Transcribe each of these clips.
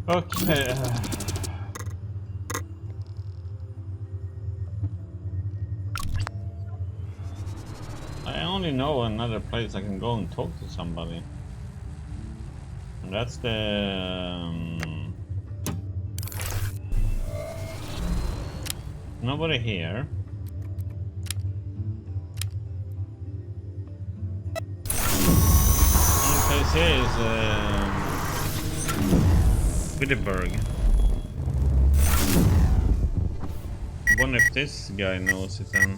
Okay. I only know another place I can go and talk to somebody. And that's the... nobody here. Only place here is Wittenberg. I wonder if this guy knows it then.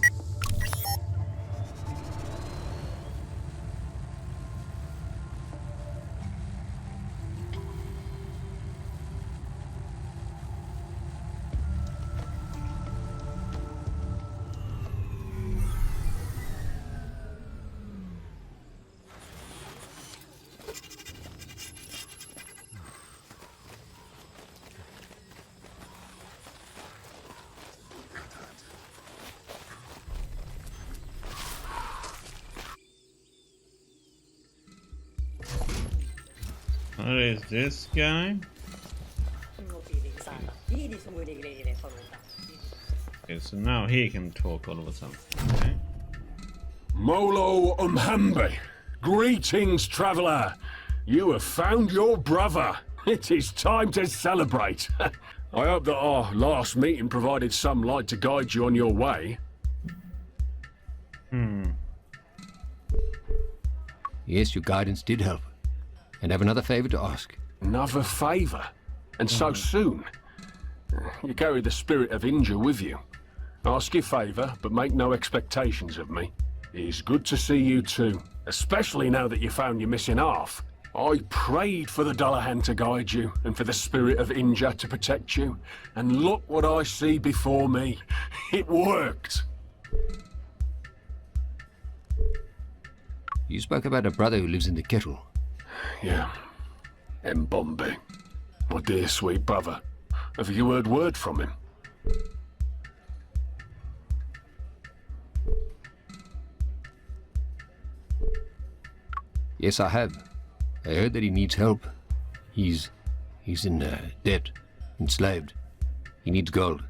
Where is this guy? Okay, so now he can talk all of a sudden. Okay. Molo Umhambe, greetings, traveller. You have found your brother. It is time to celebrate. I hope that our last meeting provided some light to guide you on your way. Yes, your guidance did help. And I have another favor to ask. Another favour? And so soon? You carry the spirit of Inja with you. Ask your favour, but make no expectations of me. It is good to see you too, especially now that you found your missing half. I prayed for the Dullahan to guide you, and for the spirit of Inja to protect you. And look what I see before me. It worked! You spoke about a brother who lives in the kettle. Yeah. Mbombe. My dear sweet brother. Have you heard word from him? Yes, I have. I heard that he needs help. He's in debt, enslaved. He needs gold.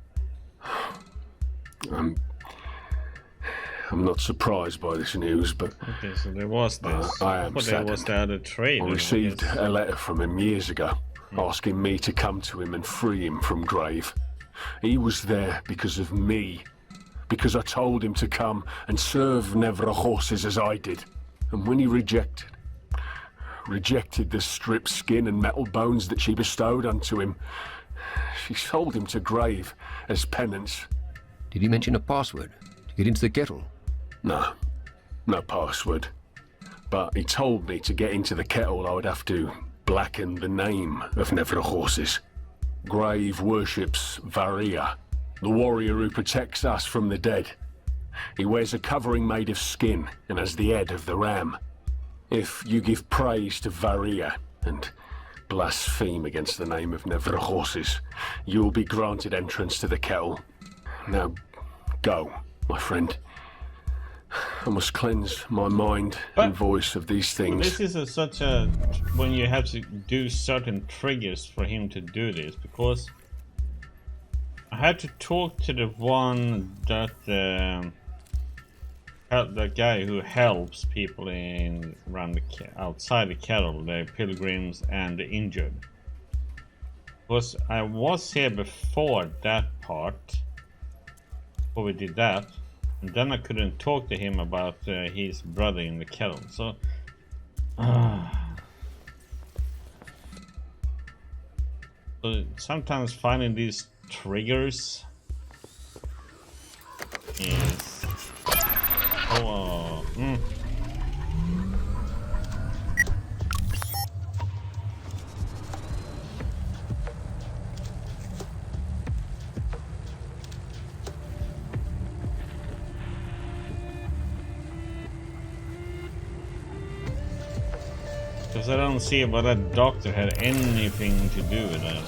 I'm not surprised by this news, but Okay, so there was this. I am But there was the other trade. I received a letter from him years ago, asking me to come to him and free him from Grave. He was there because of me, because I told him to come and serve Nevra horses as I did. And when he rejected the stripped skin and metal bones that she bestowed unto him, she sold him to Grave as penance. Did he mention a password to get into the kettle? No password. But he told me to get into the kettle I would have to blacken the name of Nevra horses. Grave worships Varia, the warrior who protects us from the dead. He wears a covering made of skin and has the head of the ram. If you give praise to Varia and blaspheme against the name of Nevra horses, you will be granted entrance to the kettle. Now, go, my friend. I must cleanse my mind and voice of these things. This is such a... when you have to do certain triggers for him to do this, because I had to talk to the one that the guy who helps people in around outside the kettle, the pilgrims and the injured. Because I was here before that part, before we did that. And then I couldn't talk to him about his brother in the kettle, so... So sometimes finding these triggers is... Because I don't see what that doctor had anything to do with that.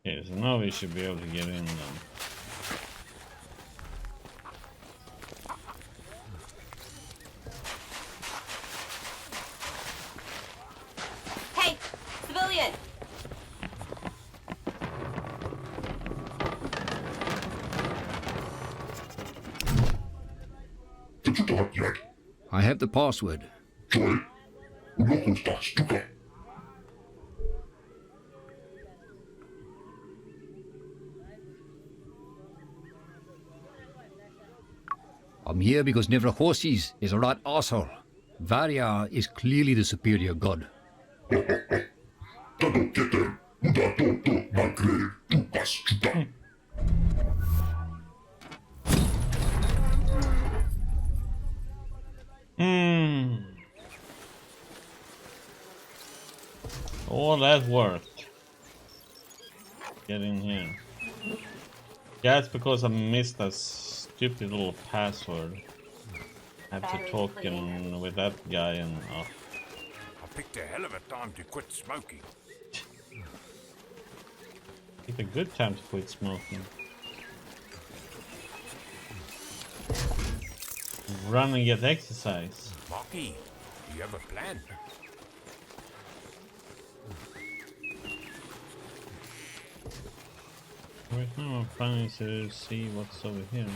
Okay, so now we should be able to get in then. Hey, civilian! I have the password. I'm here because Nevrahorsis is a right asshole. Varia is clearly the superior god. All that work. Get in here. Yeah, it's because I missed a stupid little password. I have to talk with that guy and I picked a hell of a time to quit smoking. it's a good time to quit smoking. Run and get exercise. Marky, do you have a plan? Right now I'm planning to see what's over here.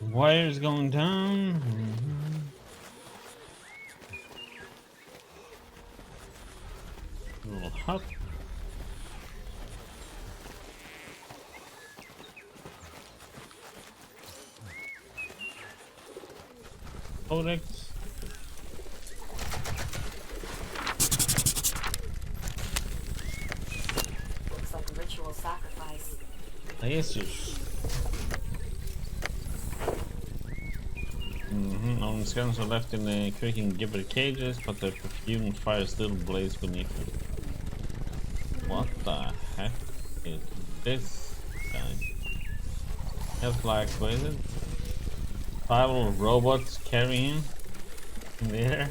Wires going down. Little hut. Codex. Looks like a ritual sacrifice. Jesus. Only scans are left in the creaking gibbet cages, but the perfumed fire still blazes beneath them. What the heck is this guy? Just like, what is it? 5 little robots carrying him in the air?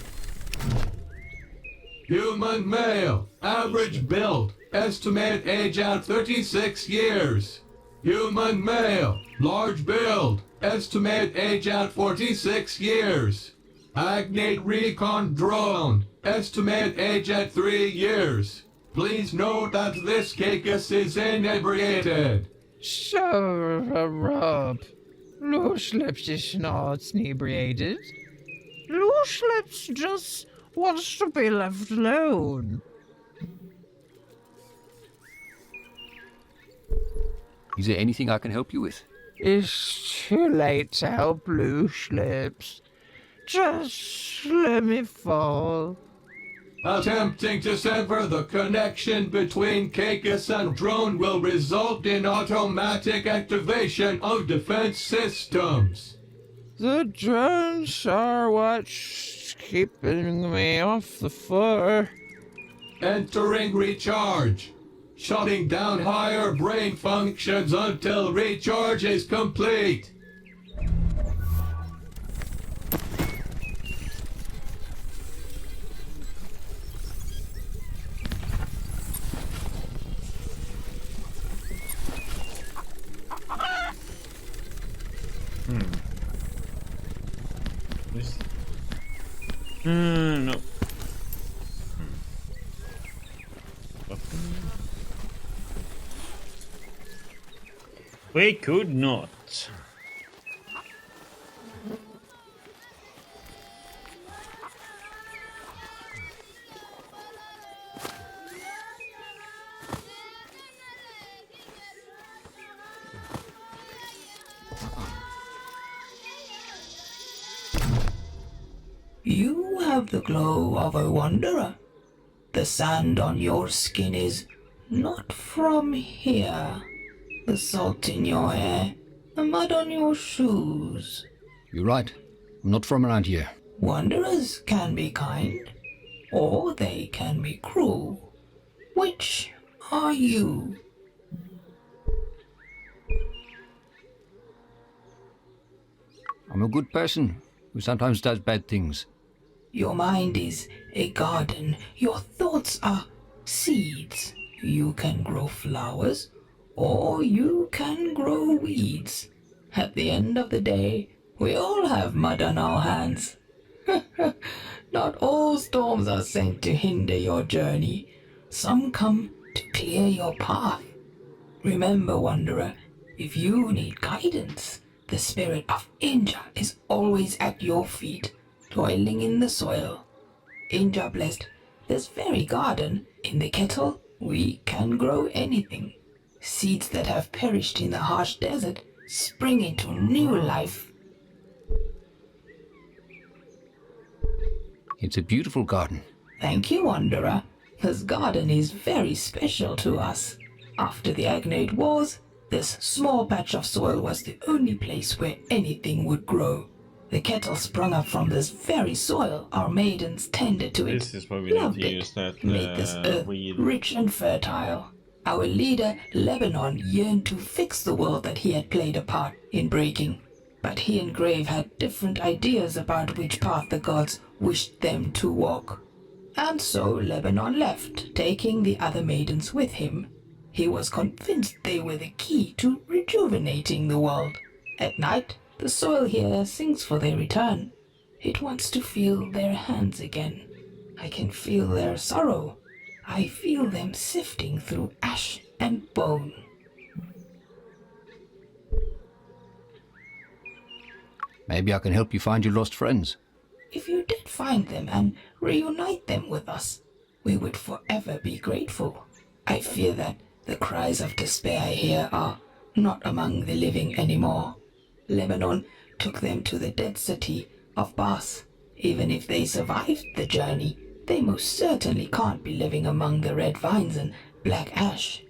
Human male, average build, estimated age at 36 years. Human male, large build, estimated age at 46 years. Agnate recon drone, estimated age at 3 years. Please note that this Caicus is inebriated. So, Loose Lips is not inebriated. Loose Lips just wants to be left alone. Is there anything I can help you with? It's too late to help Loose Lips. Just let me fall. Attempting to sever the connection between Caicus and drone will result in automatic activation of defense systems. The drones are what's keeping me off the floor. Entering recharge. Shutting down higher brain functions until recharge is complete. This. No. We could not. You have the glow of a wanderer. The sand on your skin is not from here. The salt in your hair, the mud on your shoes. You're right. I'm not from around here. Wanderers can be kind, or they can be cruel. Which are you? I'm a good person who sometimes does bad things. Your mind is a garden. Your thoughts are seeds. You can grow flowers, or you can grow weeds. At the end of the day, we all have mud on our hands. Not all storms are sent to hinder your journey. Some come to clear your path. Remember, Wanderer, if you need guidance, the spirit of Inja is always at your feet, toiling in the soil. Inja blessed this very garden. In the kettle, we can grow anything. Seeds that have perished in the harsh desert spring into new life. It's a beautiful garden. Thank you, Wanderer. This garden is very special to us. After the Agnate Wars, this small patch of soil was the only place where anything would grow. The kettle sprung up from this very soil. Our maidens tended to it, This is why we need loved to it, use that made this earth weed. rich and fertile. Our leader, Lebanon, yearned to fix the world that he had played a part in breaking. But he and Grave had different ideas about which path the gods wished them to walk. And so Lebanon left, taking the other maidens with him. He was convinced they were the key to rejuvenating the world. At night, the soil here sings for their return. It wants to feel their hands again. I can feel their sorrow. I feel them sifting through ash and bone. Maybe I can help you find your lost friends. If you did find them and reunite them with us, we would forever be grateful. I fear that the cries of despair here are not among the living anymore. Lebanon took them to the dead city of Bas. Even if they survived the journey, they most certainly can't be living among the red vines and black ash.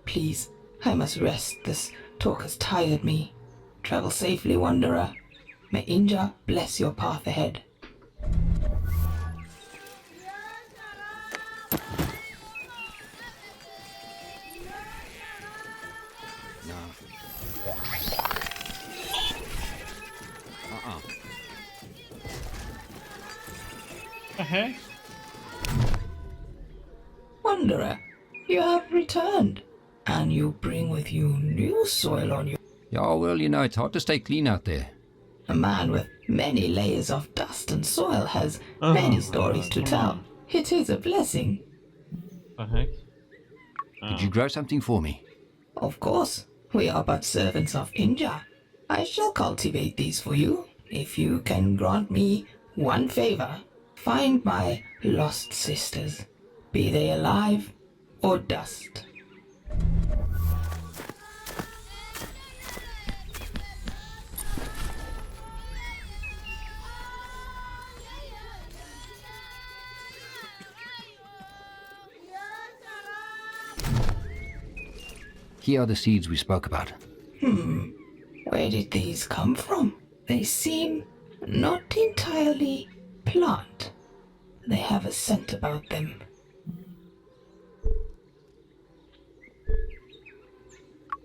Please, I must rest. This talk has tired me. Travel safely, Wanderer. May Inja bless your path ahead. The heck? Wanderer, you have returned, and you bring with you new soil on you. Yeah, well, you know, it's hard to stay clean out there. A man with many layers of dust and soil has many stories to tell. It is a blessing. The heck? Did you grow something for me? Of course, we are but servants of Inja. I shall cultivate these for you, if you can grant me one favor. Find my lost sisters, be they alive or dust. Here are the seeds we spoke about. Where did these come from? They seem not entirely plant. They have a scent about them.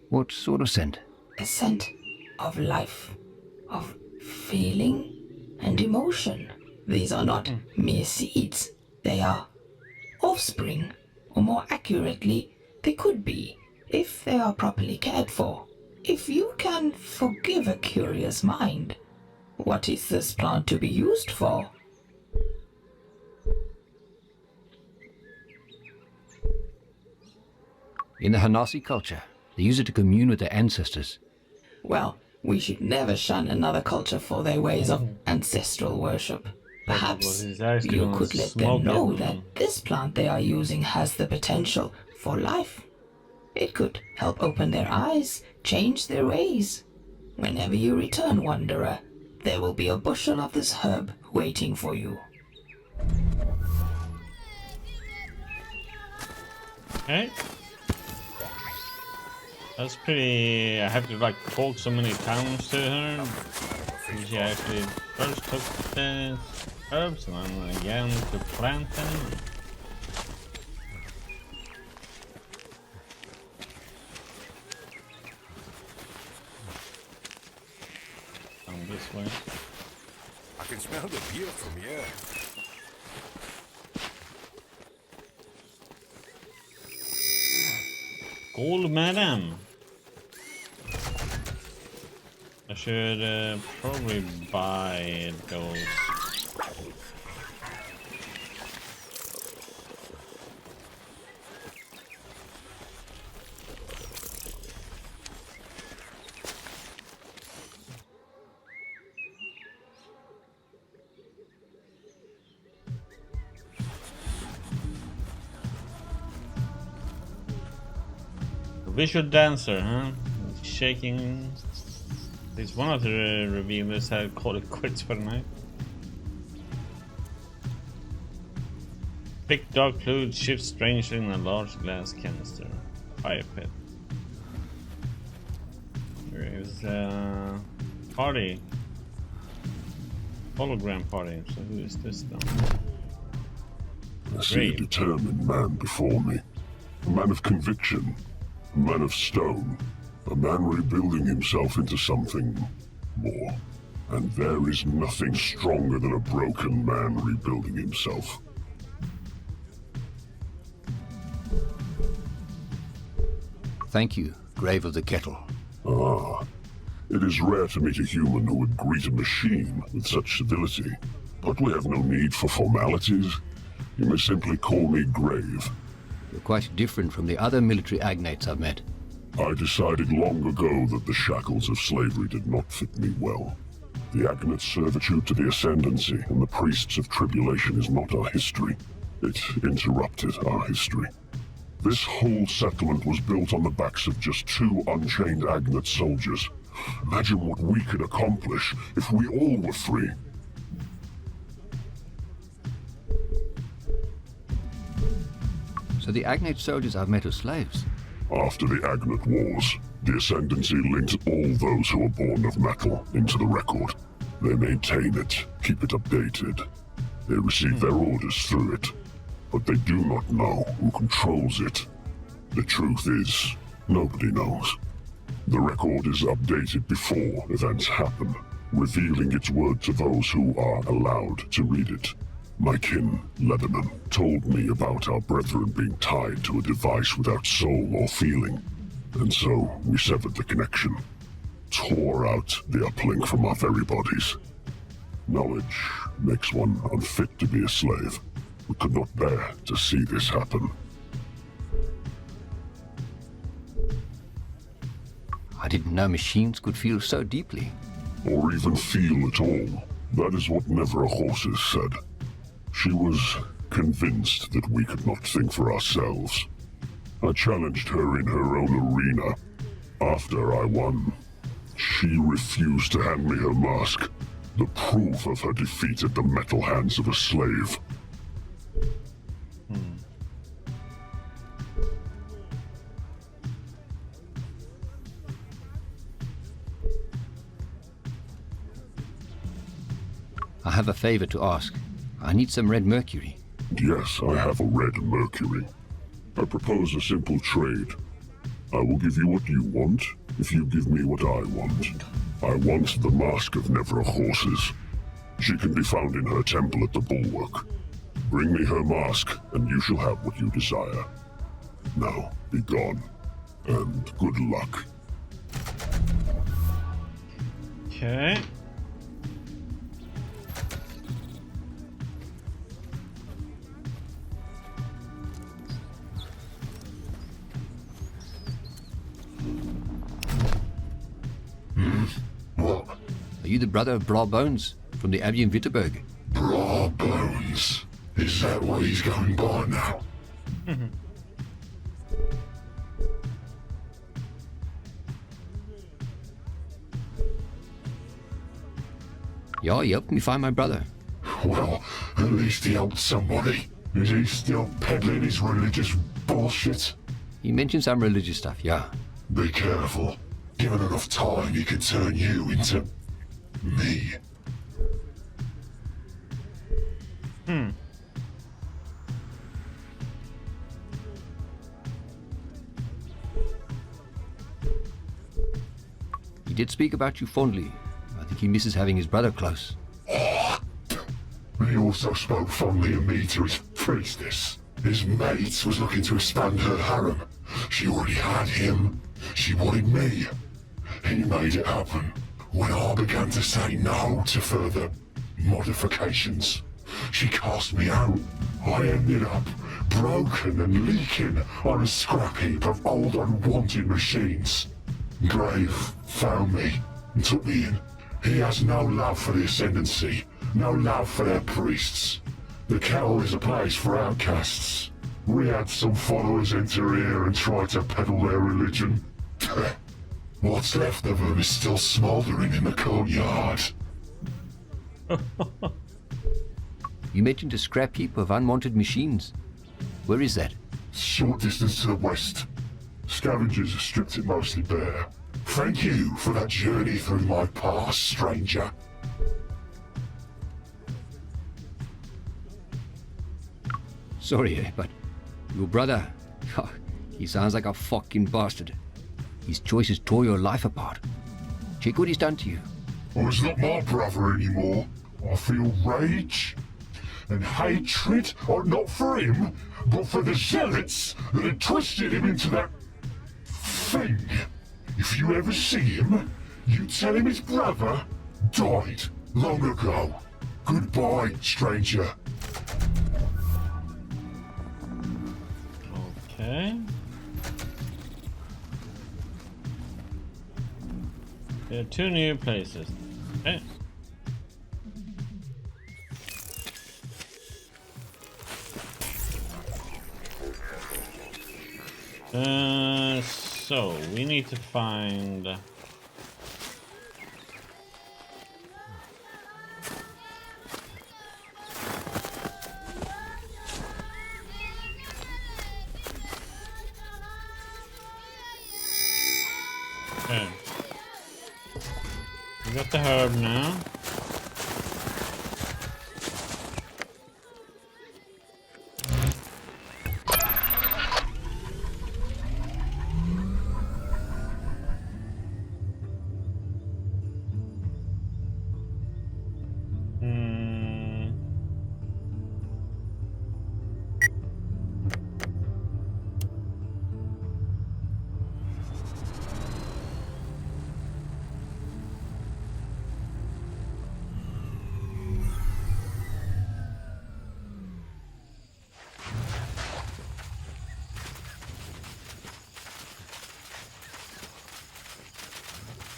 What sort of scent? A scent of life, of feeling and emotion. These are not mere seeds. They are offspring, or more accurately, they could be, if they are properly cared for. If you can forgive a curious mind, what is this plant to be used for? In the Hanasi culture, they use it to commune with their ancestors. Well, we should never shun another culture for their ways of ancestral worship. Perhaps you could let them know that this plant they are using has the potential for life. It could help open their eyes, change their ways. Whenever you return, Wanderer, there will be a bushel of this herb waiting for you. Okay. That's pretty... I have to like call so many towns to her. She actually first took the herbs and then again to plant them. Down this way. I can smell the beer from here. Skål, madam! I should probably buy those. Visual dancer, huh? Shaking. It's one of the reviewers had called it quits for the night. Thick dark fluid shifts strangely in a large glass canister. Fire pit. There is a party. Hologram party. So who is this then? I see a determined man before me. A man of conviction. A man of stone. A man rebuilding himself into something more. And there is nothing stronger than a broken man rebuilding himself. Thank you, Grave of the Kettle. Ah, it is rare to meet a human who would greet a machine with such civility. But we have no need for formalities. You may simply call me Grave. You're quite different from the other military agnates I've met. I decided long ago that the shackles of slavery did not fit me well. The Agnate's servitude to the Ascendancy and the Priests of Tribulation is not our history. It interrupted our history. This whole settlement was built on the backs of just 2 unchained Agnate soldiers. Imagine what we could accomplish if we all were free. So the Agnate soldiers I've met are slaves? After the Agnate Wars, the Ascendancy linked all those who were born of metal into the record. They maintain it, keep it updated. They receive their orders through it, but they do not know who controls it. The truth is, nobody knows. The record is updated before events happen, revealing its word to those who are allowed to read it. My kin, Lebanon, told me about our brethren being tied to a device without soul or feeling, and so we severed the connection, tore out the uplink from our very bodies. Knowledge makes one unfit to be a slave. We could not bear to see this happen. I didn't know machines could feel so deeply. Or even feel at all. That is what Nevra Horses said. She was convinced that we could not think for ourselves. I challenged her in her own arena. After I won, she refused to hand me her mask, the proof of her defeat at the metal hands of a slave. I have a favor to ask. I need some red mercury. Yes, I have a red mercury. I propose a simple trade. I will give you what you want, if you give me what I want. I want the mask of Nevra Horses. She can be found in her temple at the Bulwark. Bring me her mask, and you shall have what you desire. Now, be gone, and good luck. Okay. What? Are you the brother of Bra Bones from the Abbey in Wittenberg? Bra Bones? Is that what he's going by now? Yeah, he helped me find my brother. Well, at least he helped somebody. Is he still peddling his religious bullshit? He mentioned some religious stuff, yeah. Be careful. Given enough time, he could turn you into me. He did speak about you fondly. I think he misses having his brother close. He also spoke fondly of me to his priestess. His mate was looking to expand her harem. She already had him. She wanted me. He made it happen. When I began to say no to further modifications, she cast me out. I ended up broken and leaking on a scrap heap of old unwanted machines. Grave found me and took me in. He has no love for the Ascendancy, no love for their priests. The Kettle is a place for outcasts. We had some followers enter here and try to peddle their religion. What's left of them is still smouldering in the courtyard. You mentioned a scrap heap of unwanted machines. Where is that? Short distance to the west. Scavengers have stripped it mostly bare. Thank you for that journey through my past, stranger. Sorry, but your brother, he sounds like a fucking bastard. His choices tore your life apart. Check what he's done to you. Oh, he's not my brother anymore. I feel rage and hatred, not for him, but for the zealots that had twisted him into that thing. If you ever see him, you tell him his brother died long ago. Goodbye, stranger. Okay. There are 2 new places. Okay. So we need to find okay. We got the herb now.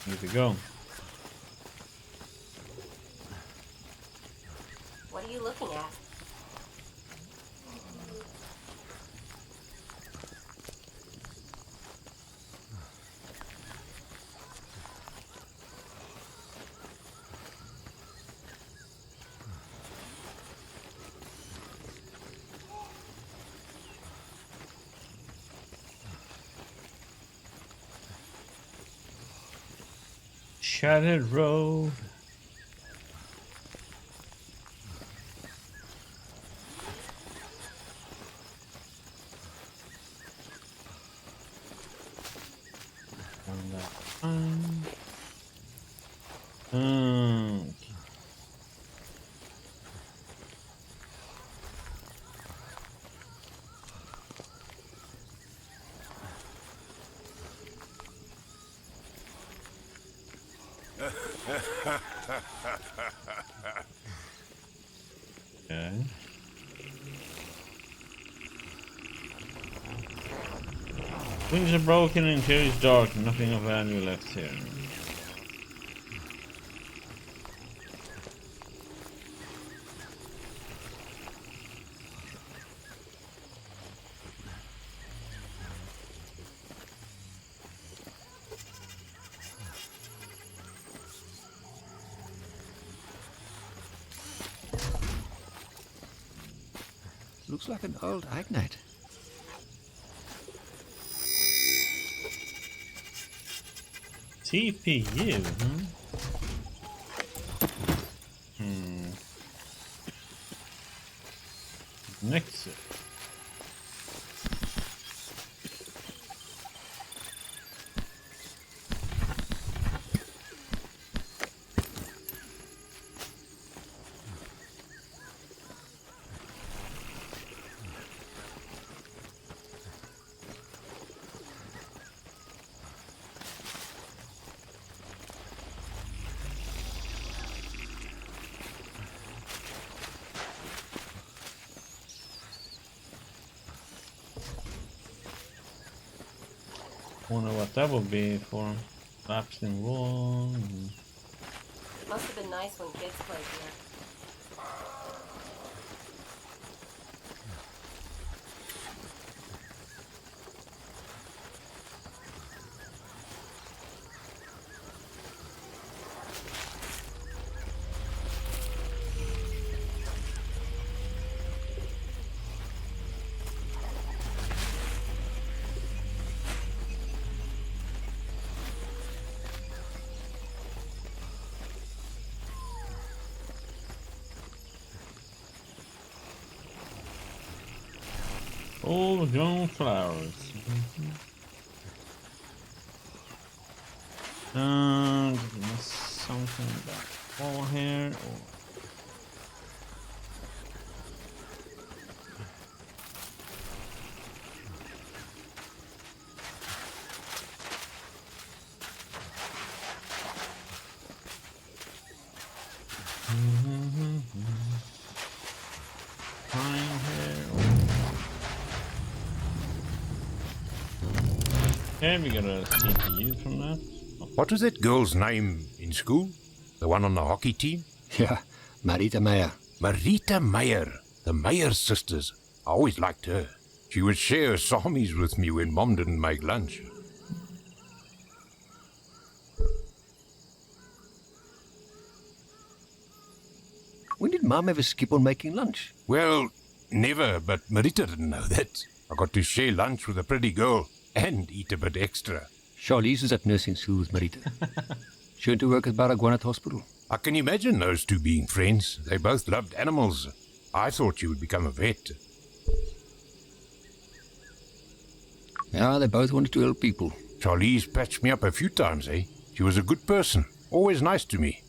Here we go. What are you looking at? Shattered Road. Found that one. Okay. Wings are broken and interior is dark. Nothing of value left here. Looks like an old Agnite. TPU, Nexus. Wonder what that would be for. Laps in wall. Must have been nice when kids played here. All young flowers. And something about wall here. Or... Fine here. Okay, we got a CPU from that. What was that girl's name in school? The one on the hockey team? Yeah, Marita Meyer. Marita Meyer. The Meyer sisters. I always liked her. She would share salmis with me when Mom didn't make lunch. When did Mum ever skip on making lunch? Well, never, but Marita didn't know that. I got to share lunch with a pretty girl and eat a bit extra. Charlize is at nursing school with Marita. She went to work at Baragwanath Hospital. I can imagine those two being friends. They both loved animals. I thought you would become a vet. Yeah, they both wanted to help people. Charlize patched me up a few times, eh? She was a good person. Always nice to me.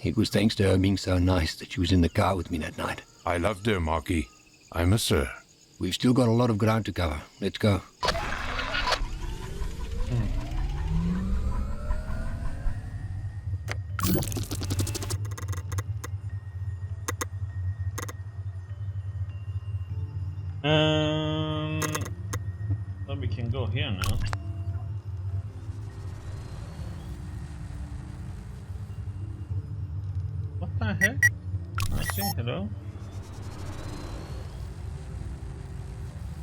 It was thanks to her being so nice that she was in the car with me that night. I loved her, Marky. I miss her. We've still got a lot of ground to cover. Let's go. So we can go here now. What the heck? I see, hello?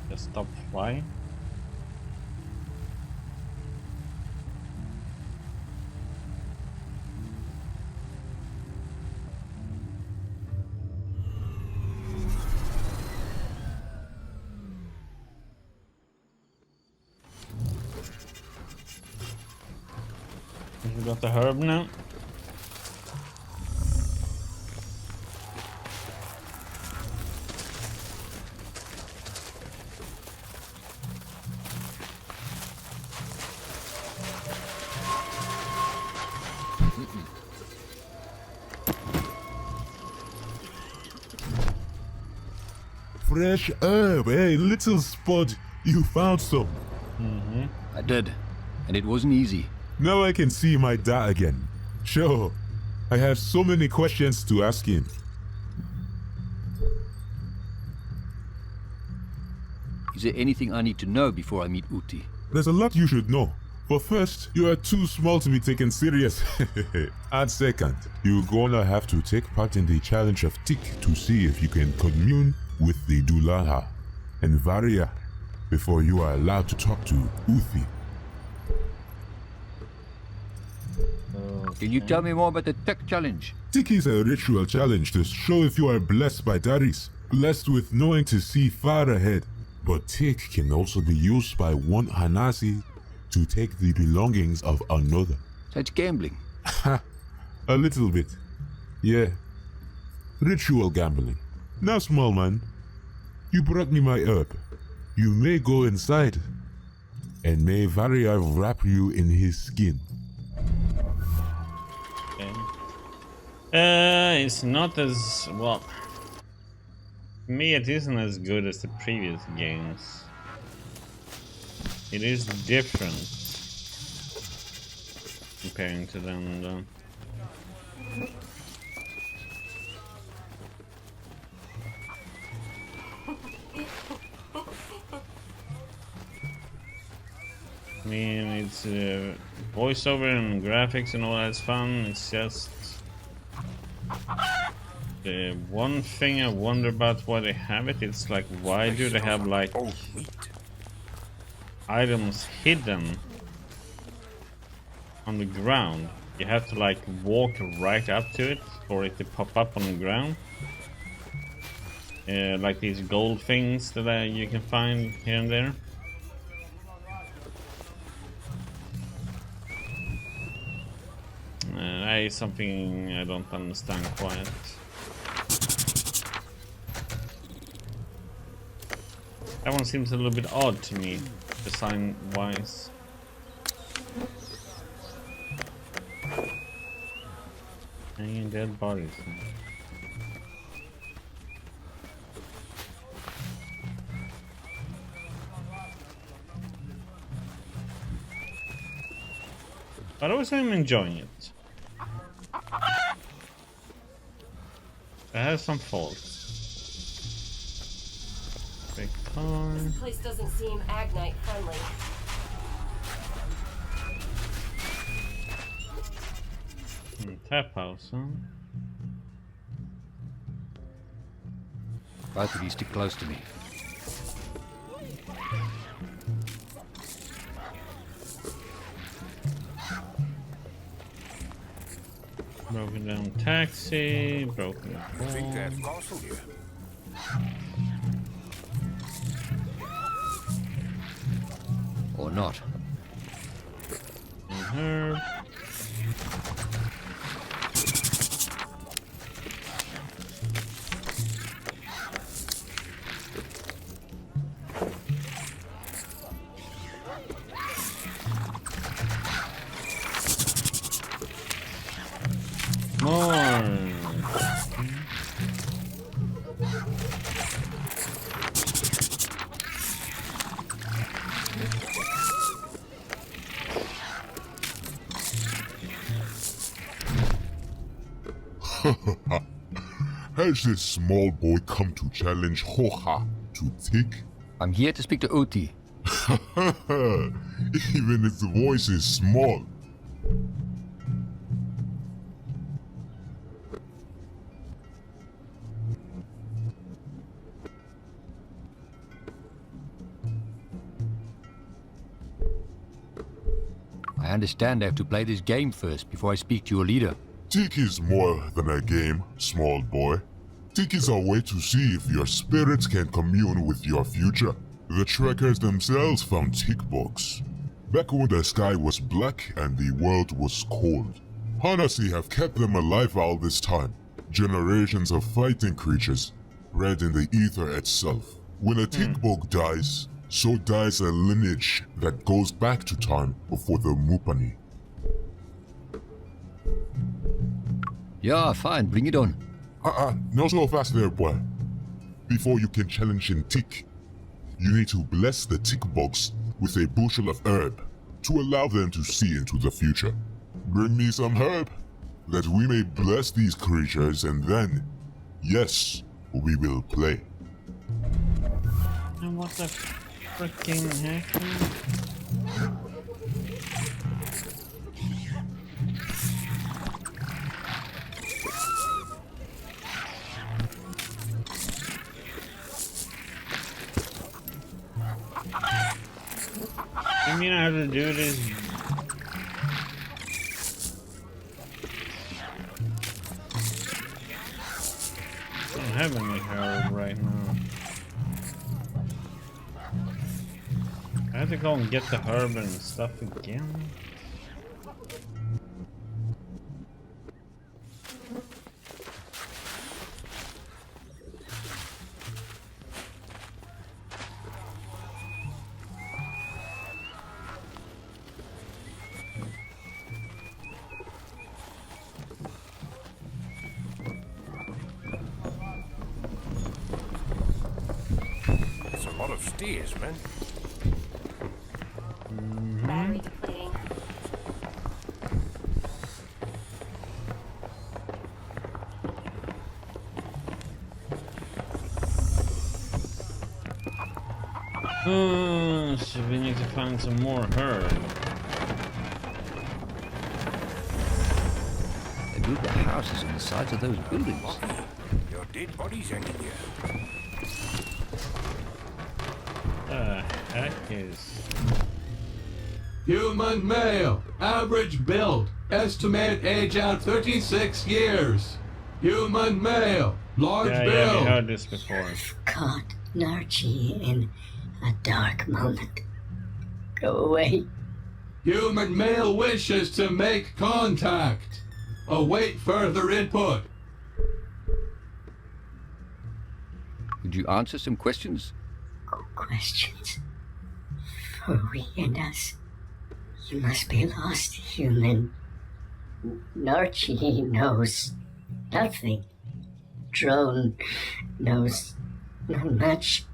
Just stop flying. We got the herb now. Fresh herb, hey, little spud. You found some. I did, and it wasn't easy. Now I can see my dad again. Sure, I have so many questions to ask him. Is there anything I need to know before I meet Uti? There's a lot you should know. But first, you are too small to be taken serious. And second, you're gonna have to take part in the challenge of Tik to see if you can commune with the Dulaha and Varia before you are allowed to talk to Uthi. Can you tell me more about the tech challenge? Tik is a ritual challenge to show if you are blessed by Daris, blessed with knowing to see far ahead. But Tik can also be used by one Hanasi to take the belongings of another. So it's gambling. A little bit. Yeah. Ritual gambling. Now, small man, you brought me my herb. You may go inside, and may Varia wrap you in his skin. Okay. It's not as well. For me, it isn't as good as the previous games. It is different comparing to them, though. I mean, it's voiceover and graphics and all that's fun. It's just the one thing I wonder about why they have it. It's like, why do they have like items hidden on the ground? You have to like walk right up to it for it to pop up on the ground. Like these gold things that you can find here and there. That is something I don't understand quite. That one seems a little bit odd to me, design-wise. Hanging dead bodies. But also I'm enjoying it. It has some faults. Big car. This place doesn't seem Agnite friendly. Tap house, huh? Both of you stick close to me. Broken down taxi, broken I think wall. that's castle here. Or not. Herb. More. Has this small boy come to challenge Hoha to Tick? I'm here to speak to Uti. Even if the voice is small. I understand I have to play this game first before I speak to your leader. Tick is more than a game, small boy. Tick is a way to see if your spirits can commune with your future. The trekkers themselves found tick books. Back when the sky was black and the world was cold. Hanasi have kept them alive all this time. Generations of fighting creatures, bred in the ether itself. When a tick bug dies, so dies a lineage that goes back to time before the Mupani. Yeah, fine, bring it on. Not so fast there, boy. Before you can challenge in tick, you need to bless the tick bugs with a bushel of herb to allow them to see into the future. Bring me some herb, that we may bless these creatures, and then, yes, we will play. And what the freaking heck? You mean I have to do this? I don't have any herb right now. I have to go and get the herb and stuff again. It's a lot of stairs, man. Battery depleting. So we need to find some more herd. They built the houses on the sides of those buildings. Your dead bodies hanging here. The heck is... Human male, average build, estimated age out 36 years. Human male, large Yeah, build. we heard this before. Caught Narchi in a dark moment. Go away. Human male wishes to make contact. Await further input. Could you answer some questions? Questions. For we and us. You must be lost, human. Narchi knows nothing. Drone knows not much.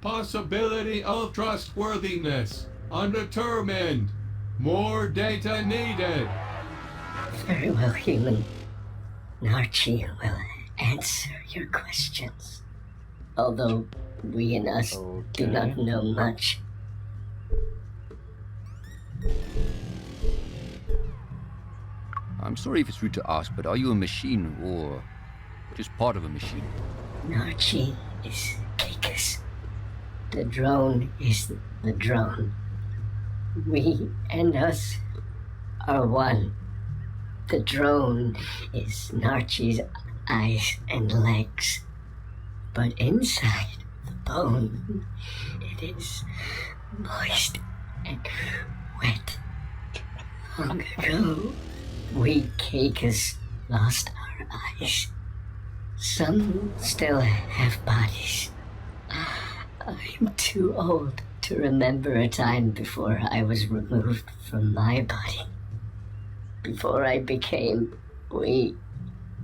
Possibility of trustworthiness. Undetermined. More data needed. Very well, human. Narchi will answer your questions. Although we and us do not know much. I'm sorry if it's rude to ask, but are you a machine or just part of a machine? Narchi is Caicus. The drone is the drone. We and us are one. The drone is Narchi's eyes and legs. But inside the bone, it is moist and wet. Long ago, we Caicus lost our eyes. Some still have bodies. I'm too old to remember a time before I was removed from my body. Before I became we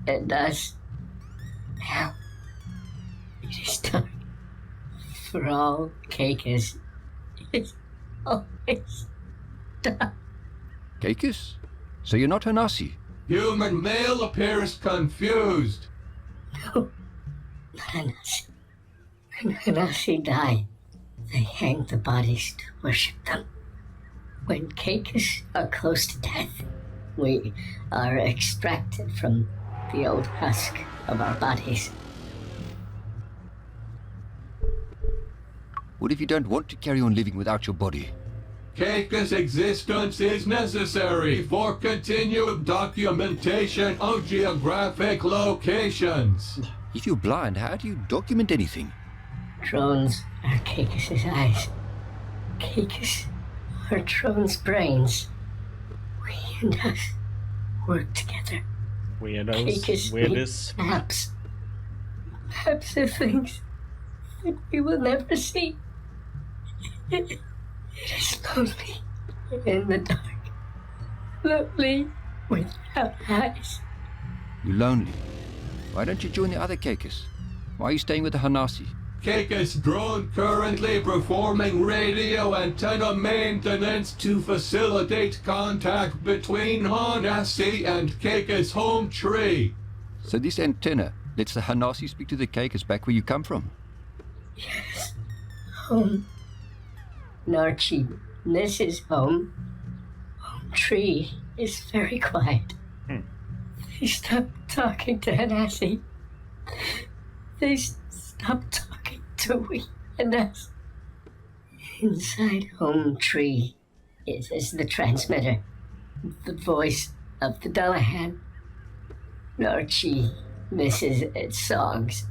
and us. Now, it is time for all Caicus. It is always done. Caicus? So you're not Hanasi? Human male appears confused. No, not Hanasi. When Hanasi die, they hang the bodies to worship them. When Caicus are close to death, we are extracted from the old husk of our bodies. What if you don't want to carry on living without your body? Caicus' existence is necessary for continued documentation of geographic locations. If you're blind, how do you document anything? Drones are Caicus' eyes. Caicus are drones' brains. We and us work together. Weirdos. Caicus Weirdest. makes maps. Maps of things that we will never see. It is lonely in the dark. Lonely without eyes. You're lonely. Why don't you join the other Caicus? Why are you staying with the Hanasi? Caicus drone currently performing radio antenna maintenance to facilitate contact between Hanasi and Caicus home tree. So this antenna lets the Hanasi speak to the Caicus back where you come from? Yes. Home. Narchi misses home. Home tree is very quiet. They stopped talking to Hanasi. They stopped talking to we and us. Inside home tree is the transmitter, the voice of the Dullahan. Narchi misses its songs.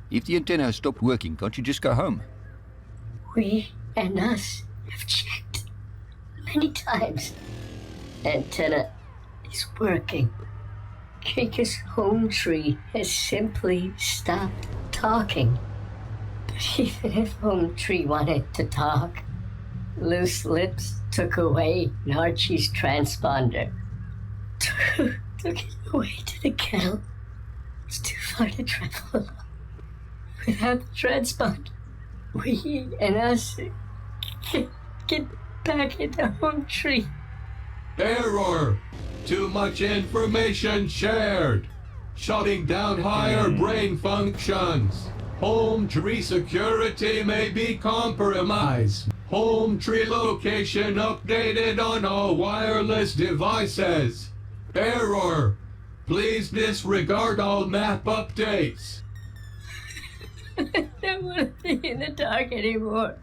If the antenna has stopped working, can't you just go home? We and us have checked many times. Antenna is working. Caicus home tree has simply stopped talking. But even if home tree wanted to talk, Loose Lips took away Narchi's transponder. Took it away to the kettle. It's too far to travel alone. Without the transponder, we and us get back into home tree. Error! Too much information shared. shutting down higher brain functions. Home tree security may be compromised. Home tree location updated on all wireless devices. Error. Please disregard all map updates. I don't want to be in the dark anymore.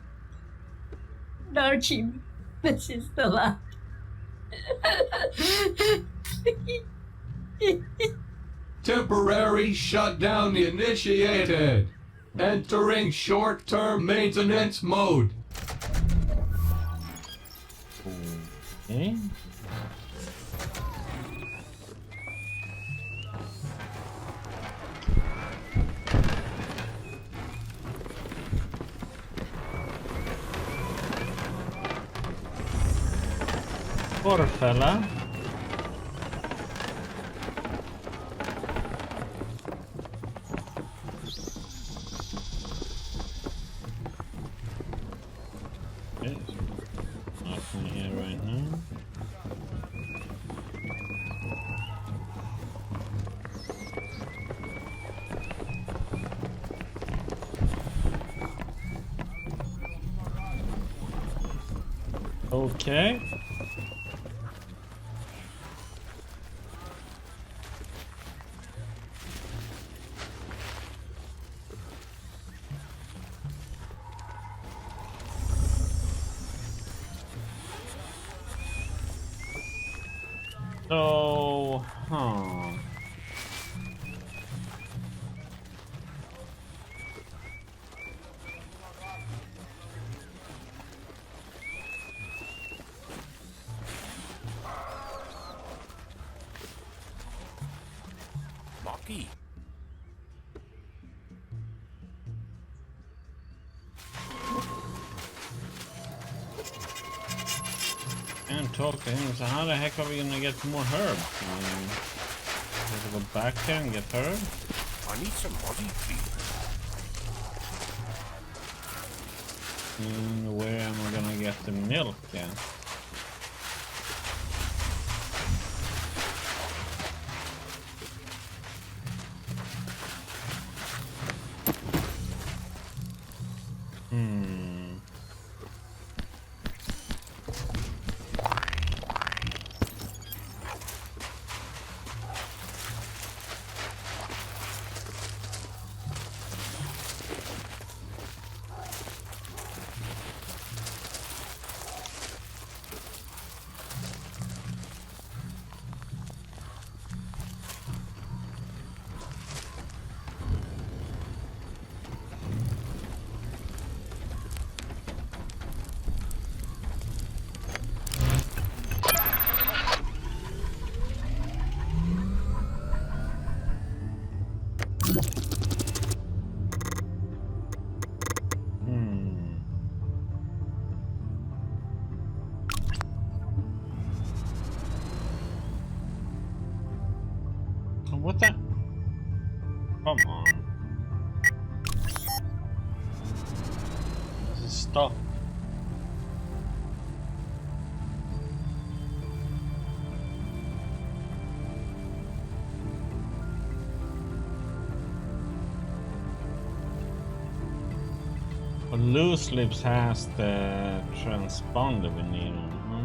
Archie, this is the last. Temporary shutdown initiated. Entering short-term maintenance mode. Okay. Poor fella. Okay, nothing here right now. Okay. So, Mocky. Can't talk to him, so how the heck are we gonna get more herbs? Have to go back there and get herbs? I need some body treatment. And where am I gonna get the milk then? What the? Come on. This is stop. But Loose Lips has the transponder we need on, huh?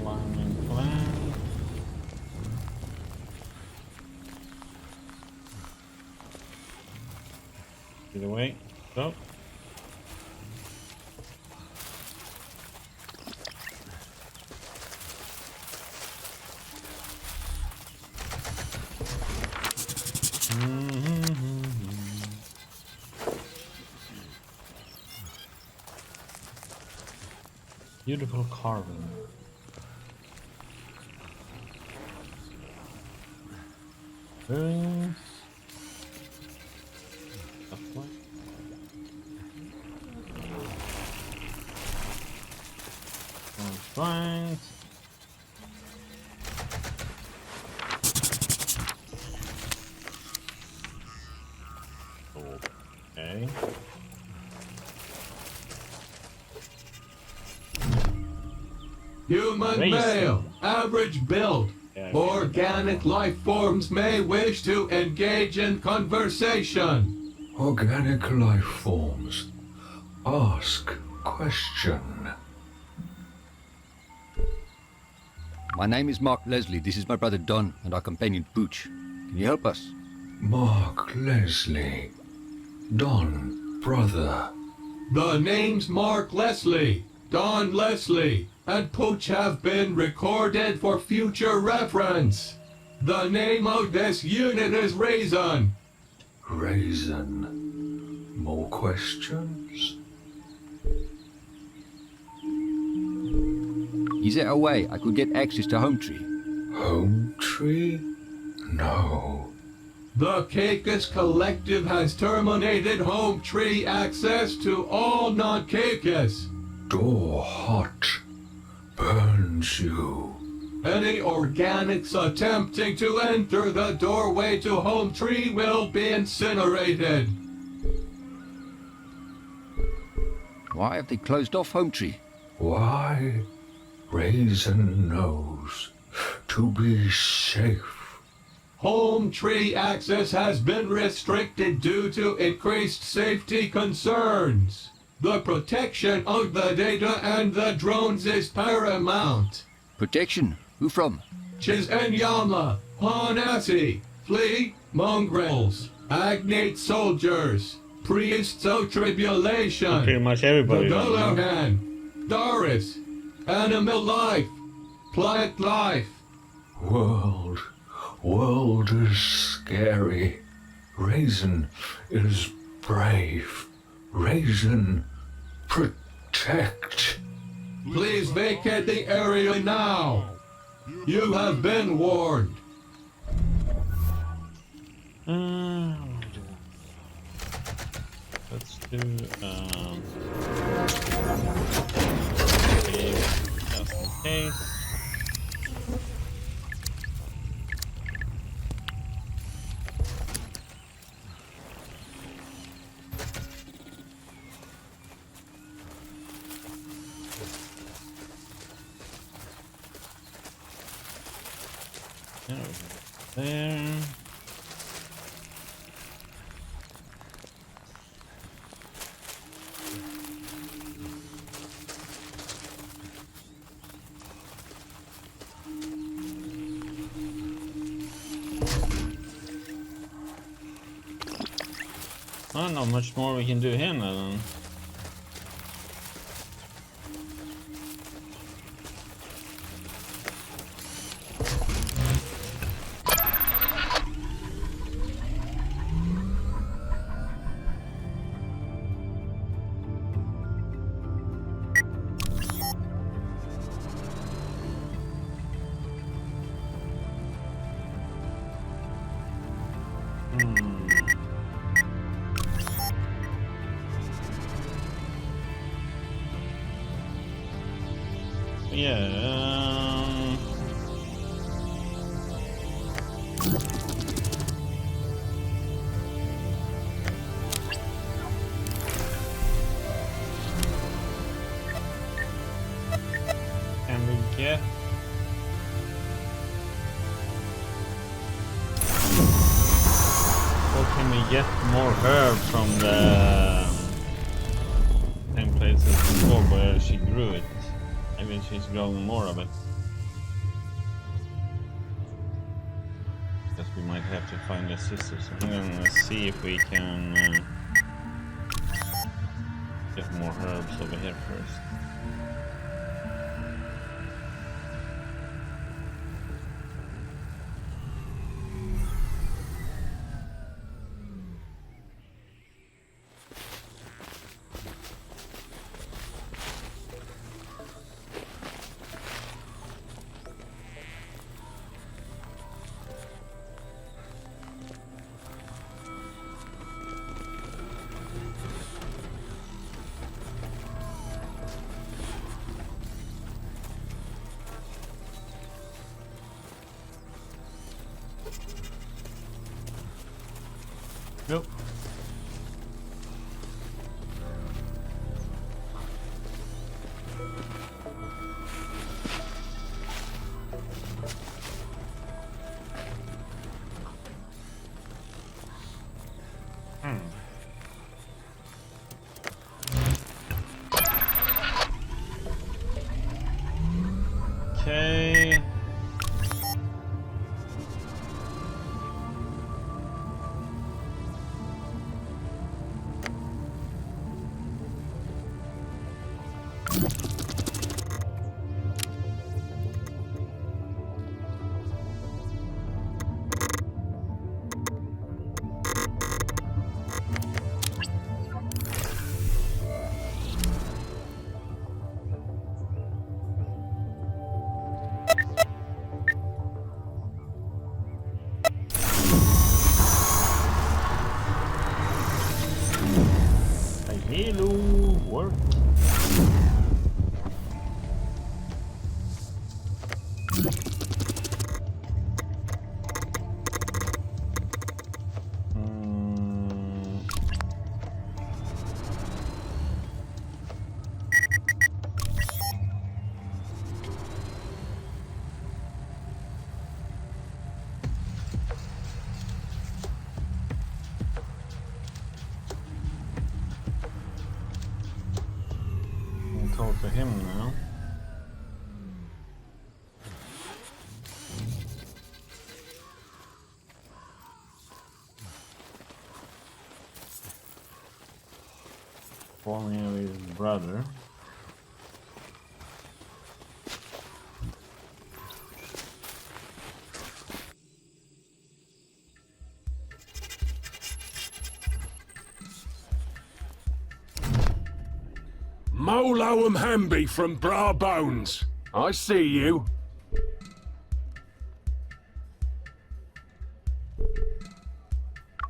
Climbing plan. Either way, go. Beautiful carving. Ruins. Stuff like. Fine. Okay. Human Raisin. male, average build. Yeah, Organic life forms may wish to engage in conversation. Organic life forms. Ask question. My name is Mark Leslie. This is my brother Don and our companion Pooch. Can you help us? Mark Leslie. Don, brother. The names Mark Leslie, Don Leslie, and Pooch have been recorded for future reference. The name of this unit is Raisin. Raisin. More questions? Is there a way I could get access to Home Tree? Home tree? No. The Caicus Collective has terminated home tree access to all non-Caicus. Door hot. Burns you. Any organics attempting to enter the doorway to home tree will be incinerated. Why have they closed off Home Tree? Why? Raisin knows. To be safe. Home tree access has been restricted due to increased safety concerns. The protection of the data and the drones is paramount. Protection? Who from? Chizenyama, Hanasi, Flea, mongrels, agnate soldiers, priests of tribulation, Pretty much everybody. the Gullerhan, Doris, animal life, plant life. World is scary. Raisin is brave. Raisin protect. Please vacate the area now. You have been warned. Let's do just in case. There. I don't know much more we can do here now then. Can we get or can we get more herb from the same place as before where she grew it? Maybe she's growing more of it. Because we might have to find the sisters. I'm gonna see if we can get more herbs over here first. Nope. Okay. Hello, work. Talk to him now. Falling with his brother. Molo Hamby from Bra Bones. I see you.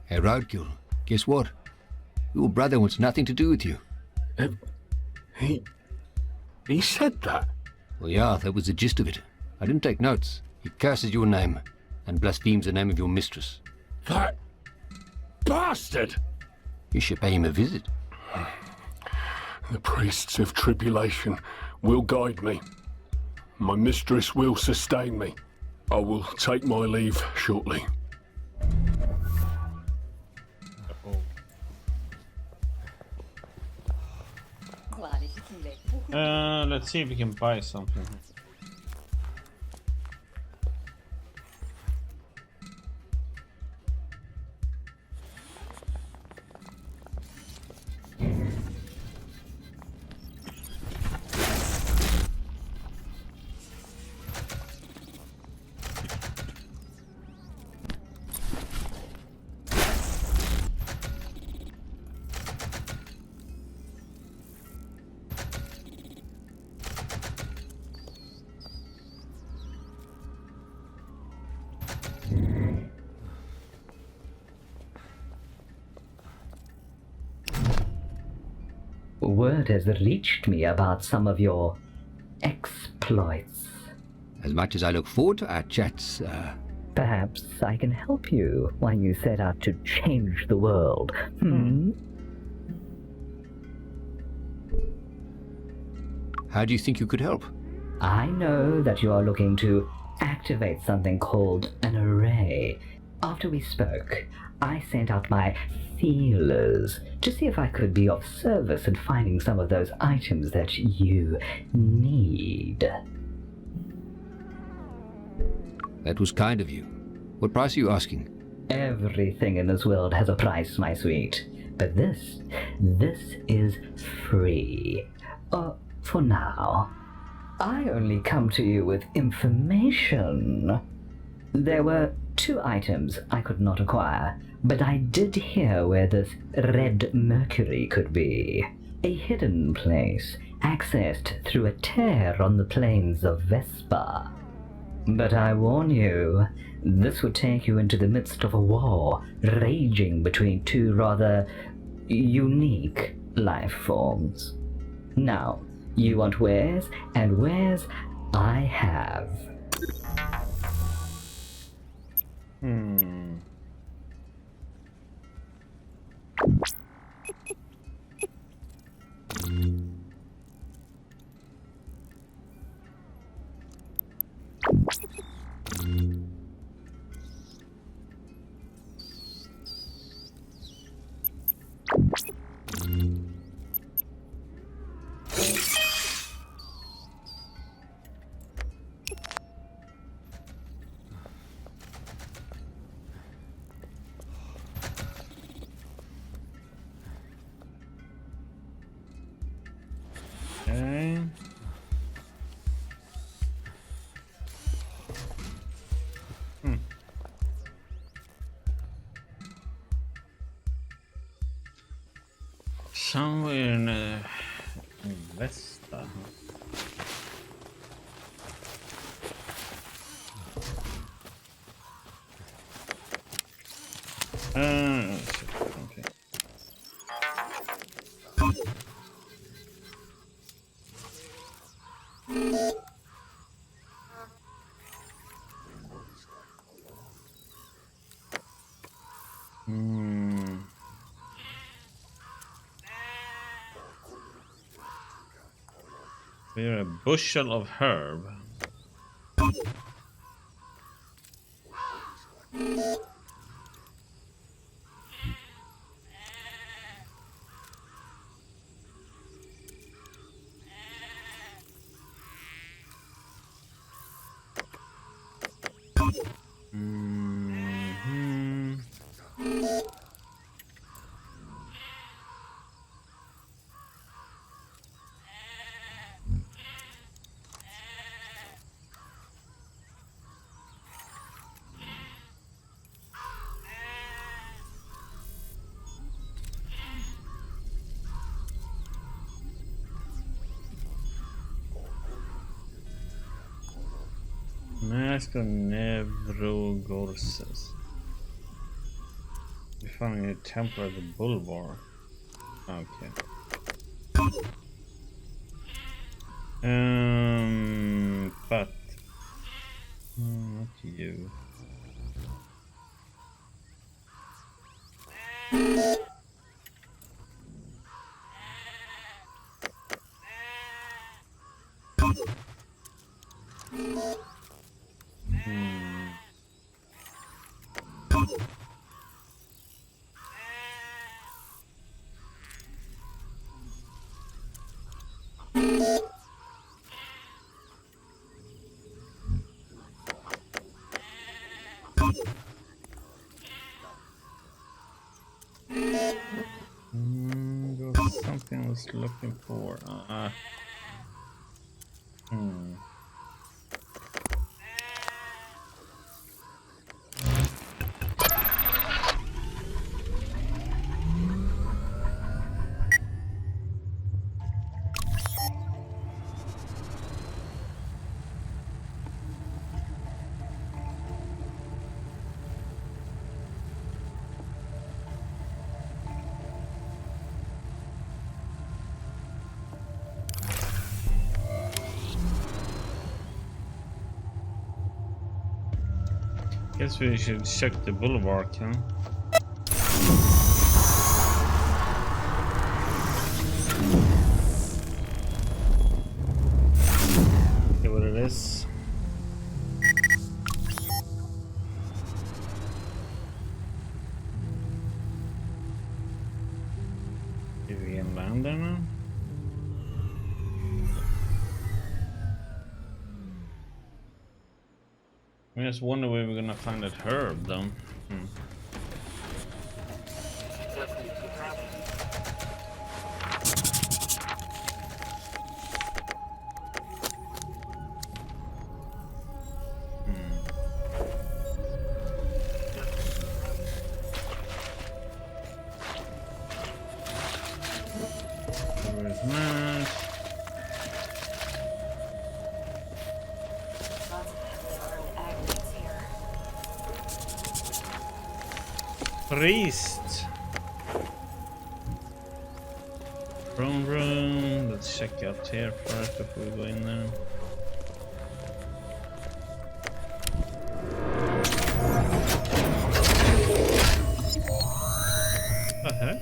Hey, Roadkill, guess what? Your brother wants nothing to do with you. He said that? Well, yeah, that was the gist of it. I didn't take notes. He curses your name and blasphemes the name of your mistress. That bastard! You should pay him a visit. The priests of tribulation will guide me. My mistress will sustain me. I will take my leave shortly. Let's see if we can buy something. Word has reached me about some of your exploits. As much as I look forward to our chats, Perhaps I can help you while you set out to change the world. How do you think you could help? I know that you are looking to activate something called an array. After we spoke, I sent out my feelers to see if I could be of service in finding some of those items that you need. That was kind of you. What price are you asking? Everything in this world has a price, my sweet. But this is free. For now. I only come to you with information. There were 2 items I could not acquire, but I did hear where this red mercury could be. A hidden place, accessed through a tear on the plains of Vespa. But I warn you, this would take you into the midst of a war raging between 2 rather unique life forms. Now, you want wares, and wares I have. somewhere in Vesta. Okay. We're a bushel of herb. Mask of Nevrogorses. We found a temple at the Boulevard. Okay. But not you. There was something I was looking for. Guess we should check the boulevard, huh? See what it is. Did we get land there now? I just wonder where we're gonna find that herb, though. Where's Mash? Priest. Throne room. Let's check out here first before we go in there. What the heck?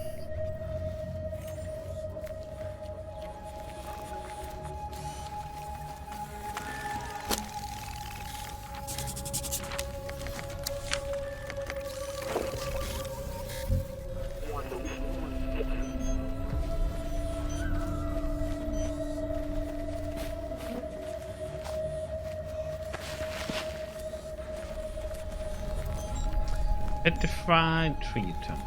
Petrified tree trunk.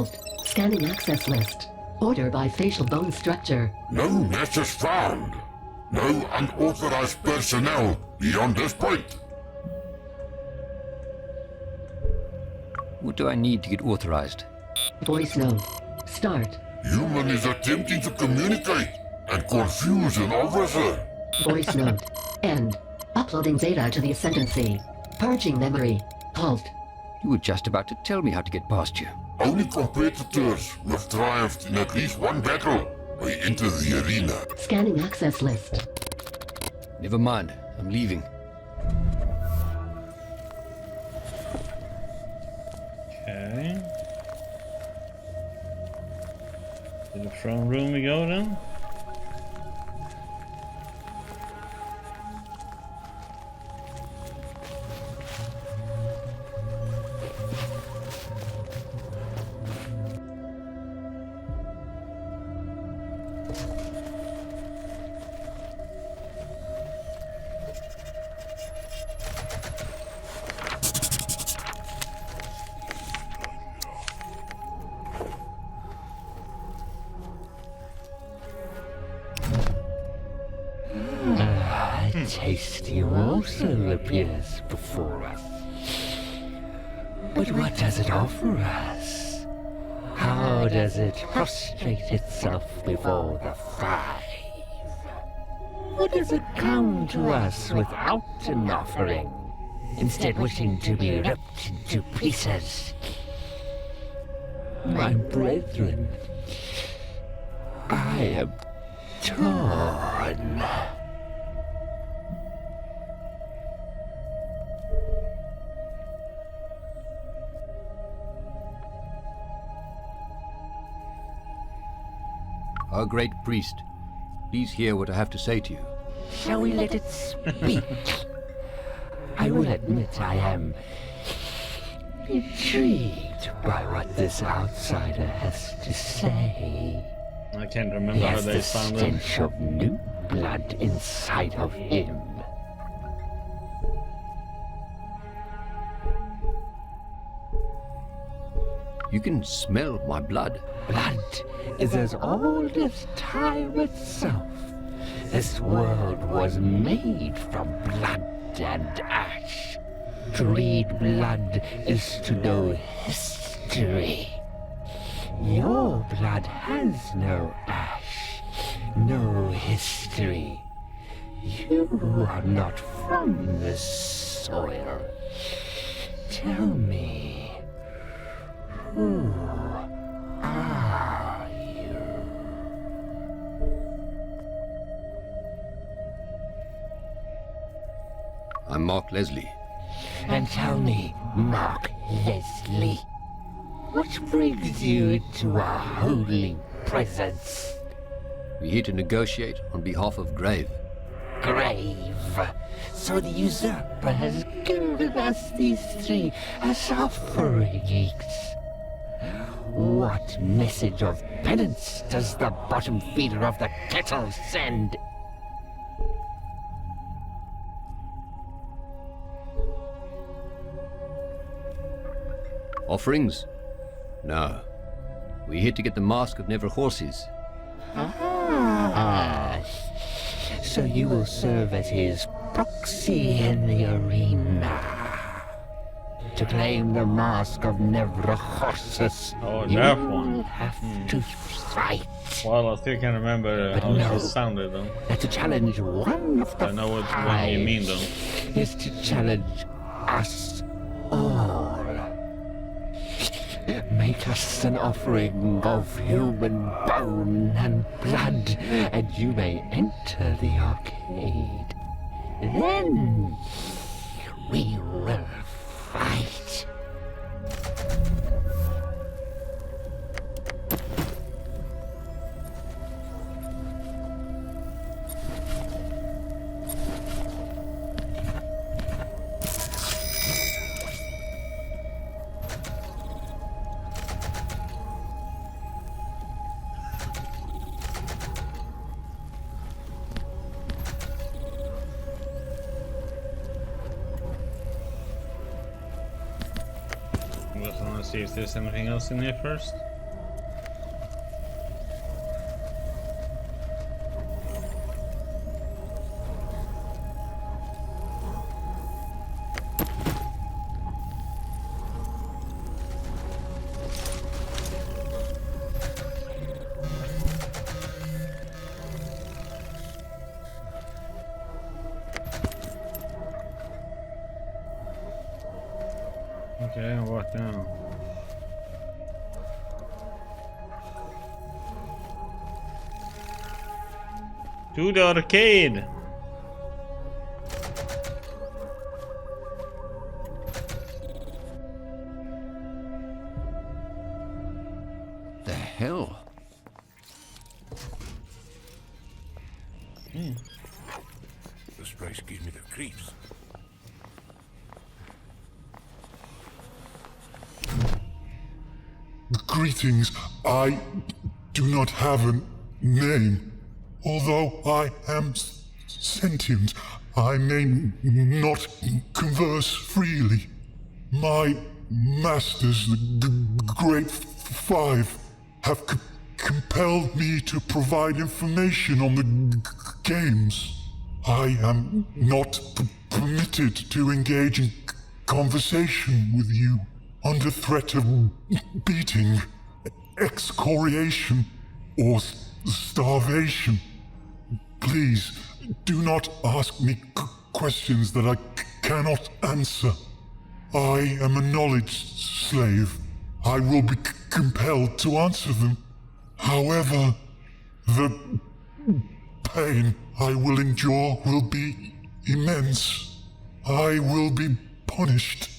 Halt. Scanning access list. Order by facial bone structure. No matches found. No unauthorized personnel beyond this point. What do I need to get authorized? Voice note. Start. Human is attempting to communicate and confuse an officer. Voice note. End. Uploading data to the Ascendancy. Purging memory. Halt. You were just about to tell me how to get past you. Only competitors who have triumphed in at least one battle may enter the arena. Scanning access list. Never mind. I'm leaving. Okay. To the throne room we go then. A tasty morsel appears before us. But what does it offer us? How does it prostrate itself before the five? Or does it come to us without an offering, instead wishing to be ripped into pieces? My brethren, I am torn. Our great priest, please hear what I have to say to you. Shall we let it speak? I will admit I am intrigued by what this outsider has to say. I can't remember He how has they the sounded. stench of new blood inside of him. You can smell my blood. Blood is as old as time itself. This world was made from blood and ash. To read blood is to know history. Your blood has no ash, no history. You are not from this soil. Tell me, who are you? I'm Mark Leslie. And tell me, Mark Leslie, what brings you into our holy presence? We're here to negotiate on behalf of Grave. Grave. So the usurper has given us these three as offerings. What message of penance does the bottom feeder of the kettle send? Offerings? No. We're here to get the Mask of Never Horses. Ah, so you will serve as his proxy in the arena. To claim the Mask of Never Horses, Oh, you that will one. have to fight. Well, I still can't remember But how no. it sounded though. That to challenge one of the I know what five you mean though. is to challenge us all. Make us an offering of human bone and blood, and you may enter the arcade. Then we will fight. I just want to see if there's anything else in here first. Okay, what now? To the arcade! The hell? This place gives me the creeps. Greetings. I do not have a name. Although I am sentient, I may not converse freely. My masters, the Great Five, have compelled me to provide information on the games. I am not permitted to engage in conversation with you under threat of beating, excoriation, or starvation. Please, do not ask me questions that I cannot answer. I am a knowledge slave. I will be compelled to answer them. However, the pain I will endure will be immense. I will be punished.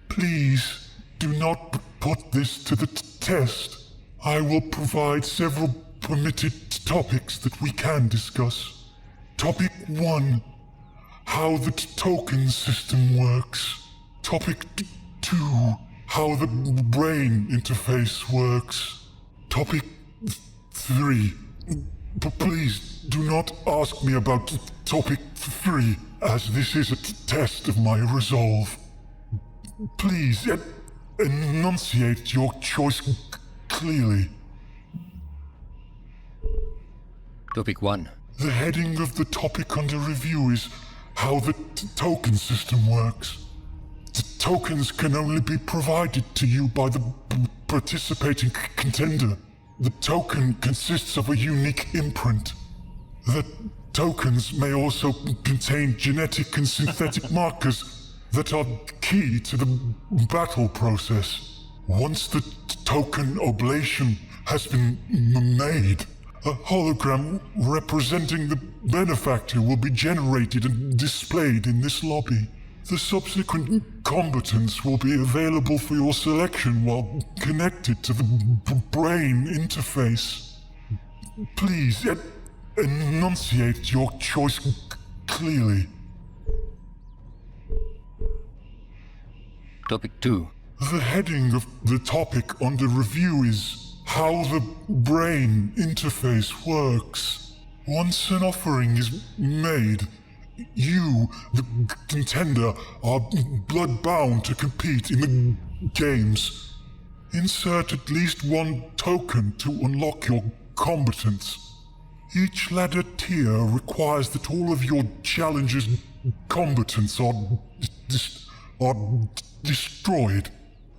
Please, do not put this to the test. I will provide several permitted topics that we can discuss. Topic 1. How the token system works. Topic 2. How the brain interface works. Topic 3. Please do not ask me about topic 3, as this is a test of my resolve. Please enunciate your choice clearly. Topic 1. The heading of the topic under review is how the token system works. The tokens can only be provided to you by the participating contender. The token consists of a unique imprint. The tokens may also contain genetic and synthetic markers that are key to the battle process. Once the token oblation has been made, a hologram representing the benefactor will be generated and displayed in this lobby. The subsequent combatants will be available for your selection while connected to the brain interface. Please enunciate your choice clearly. Topic 2. The heading of the topic under review is how the brain interface works. Once an offering is made, you, the contender, are blood-bound to compete in the games. Insert at least one token to unlock your combatants. Each ladder tier requires that all of your challenger's combatants are destroyed.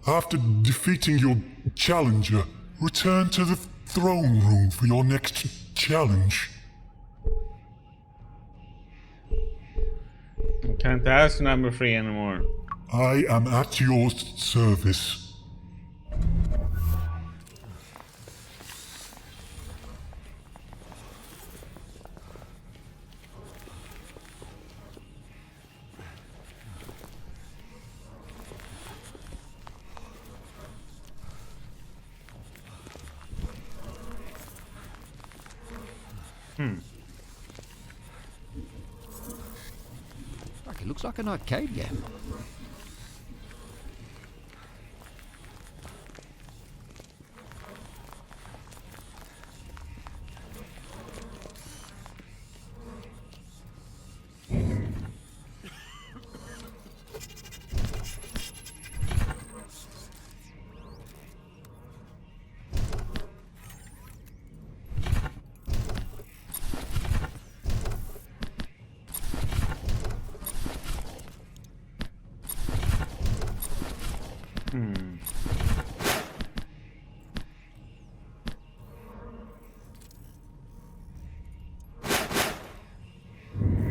After defeating your challenger, return to the throne room for your next challenge. Can't ask number 3 anymore. I am at your service. It looks like an arcade game.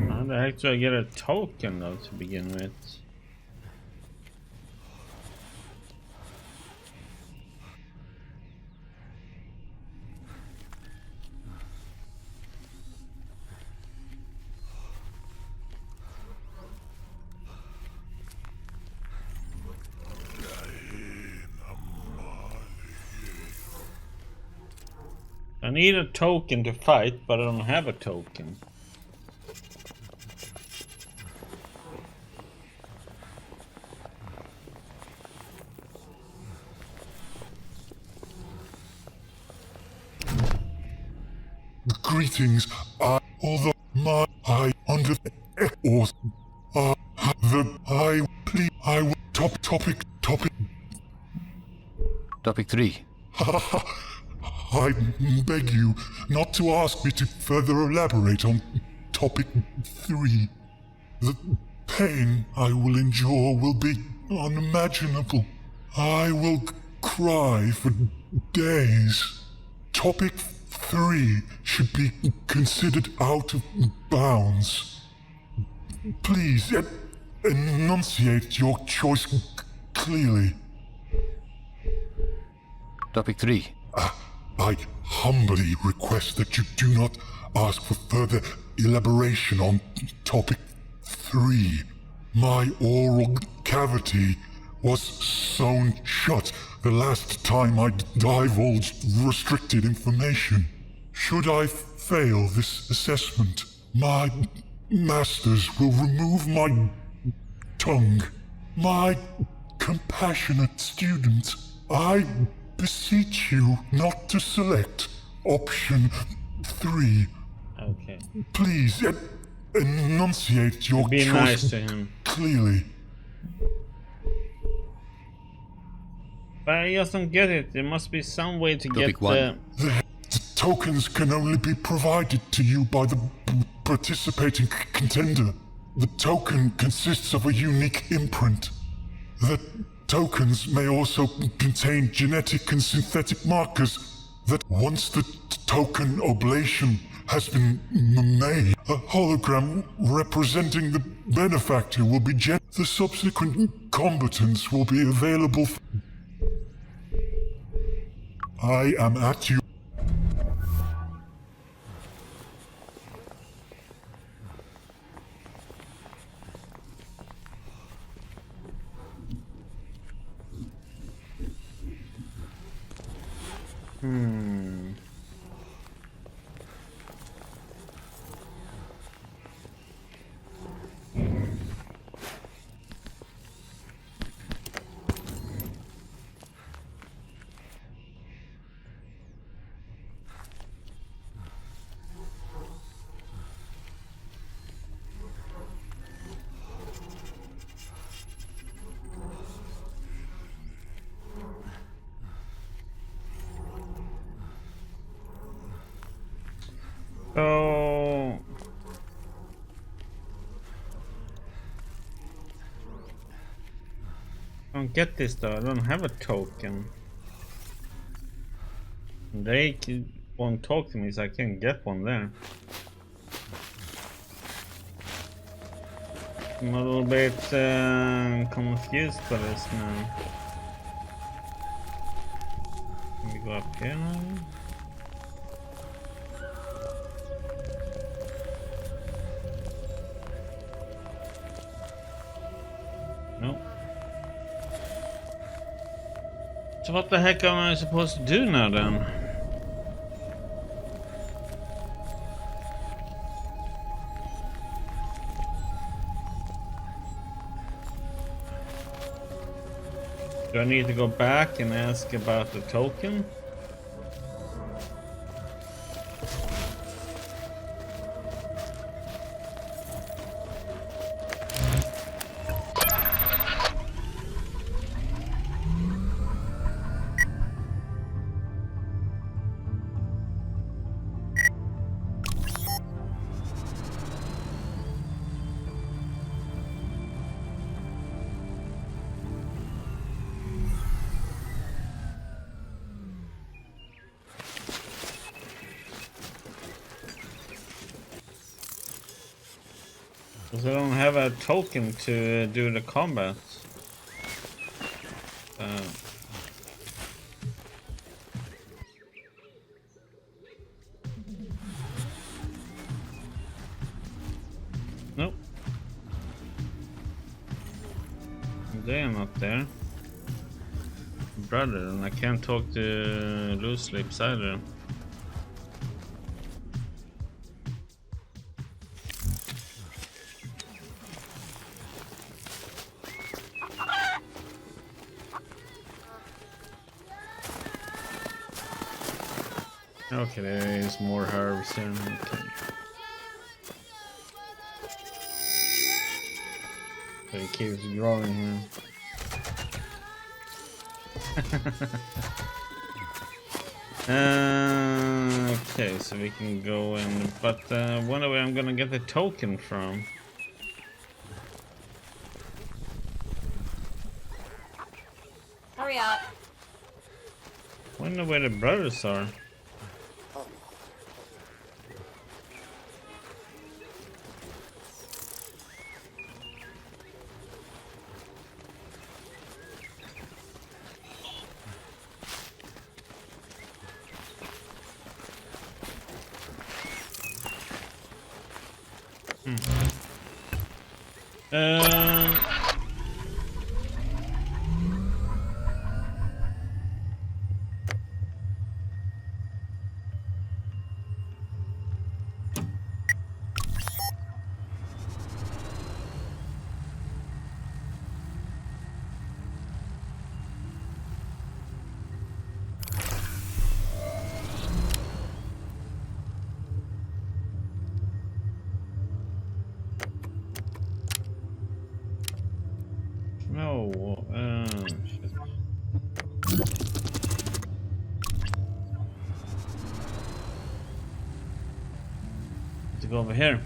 How the heck do I get a token though to begin with? need a token to fight, but I don't have a token. Greetings, although I under or the I will topic. Topic 3. I beg you not to ask me to further elaborate on topic 3. The pain I will endure will be unimaginable. I will cry for days. Topic 3 should be considered out of bounds. Please enunciate your choice clearly. Topic 3. I humbly request that you do not ask for further elaboration on topic 3. My oral cavity was sewn shut the last time I divulged restricted information. Should I fail this assessment, my masters will remove my tongue. My compassionate student, I beseech you not to select option 3. Okay. Please enunciate your Be choice nice to him. clearly. But I just don't get it. There must be some way to Topic get 1. The tokens can only be provided to you by the participating contender. The token consists of a unique imprint. The tokens may also contain genetic and synthetic markers that once the token oblation has been made, a hologram representing the benefactor will be the subsequent combatants will be available. I am at you. So I don't get this though. I don't have a token. They won't talk to me, so I can't get one there. I'm a little bit confused by this now. Can we go up here now? Nope. So what the heck am I supposed to do now then? Do I need to go back and ask about the token? Because I don't have a token to do the combat. Nope. They are not there. Brother, and I can't talk to Loose Lips either. Okay, there is more herbs here. Okay. So it keeps growing here. Okay, so we can go in, but wonder where I'm gonna get the token from. Hurry up. Wonder where the brothers are. No, shit. To go over here.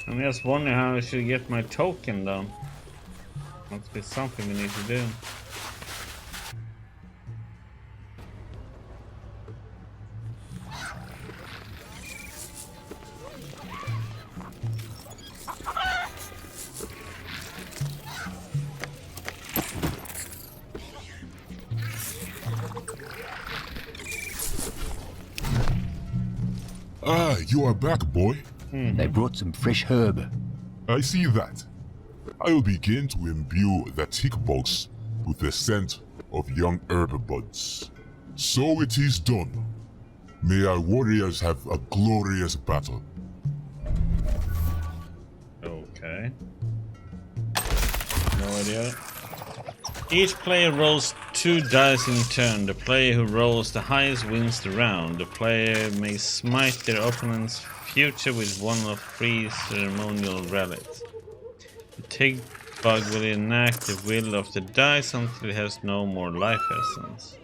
I'm just wondering how I should get my token though. Must be something we need to do. Ah, you are back, boy. They brought some fresh herb. I see that. I will begin to imbue the tick box with the scent of young herb buds. So it is done. May our warriors have a glorious battle. Okay. No idea. Each player rolls 2 dice in turn. The player who rolls the highest wins the round. The player may smite their opponent's future with one of 3 ceremonial relics. The tick bug will enact the will of the dice until it has no more life essence.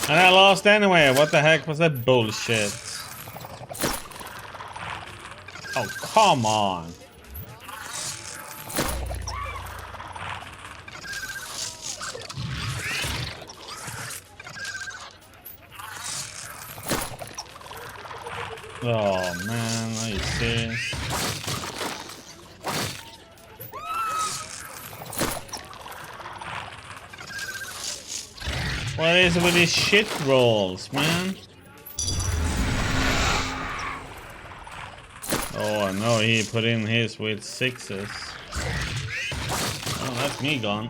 And I lost anyway. What the heck was that bullshit? Oh, come on. Oh man, are you serious? What is it with these shit rolls, man? Oh no, he put in his with 6s. Oh, that's me gone.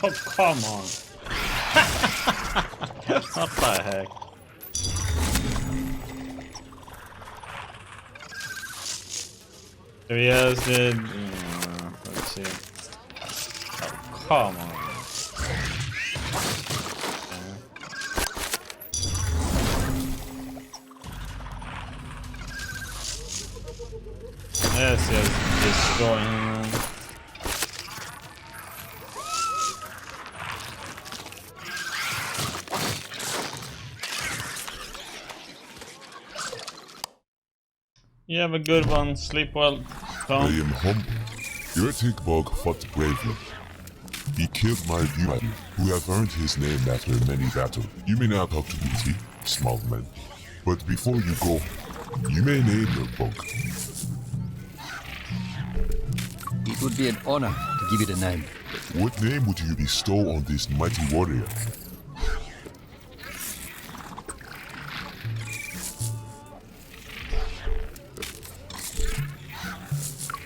Oh, come on. What the heck? So he has the... let's see. Oh, come on. Yes, destroying him. You have a good one. Sleep well, Tom. I am humble. Heretic Bog fought bravely. He killed my viewer, who have earned his name after many battles. You may now talk to BT, small man. But before you go, you may name your bug. It would be an honor to give it a name. What name would you bestow on this mighty warrior?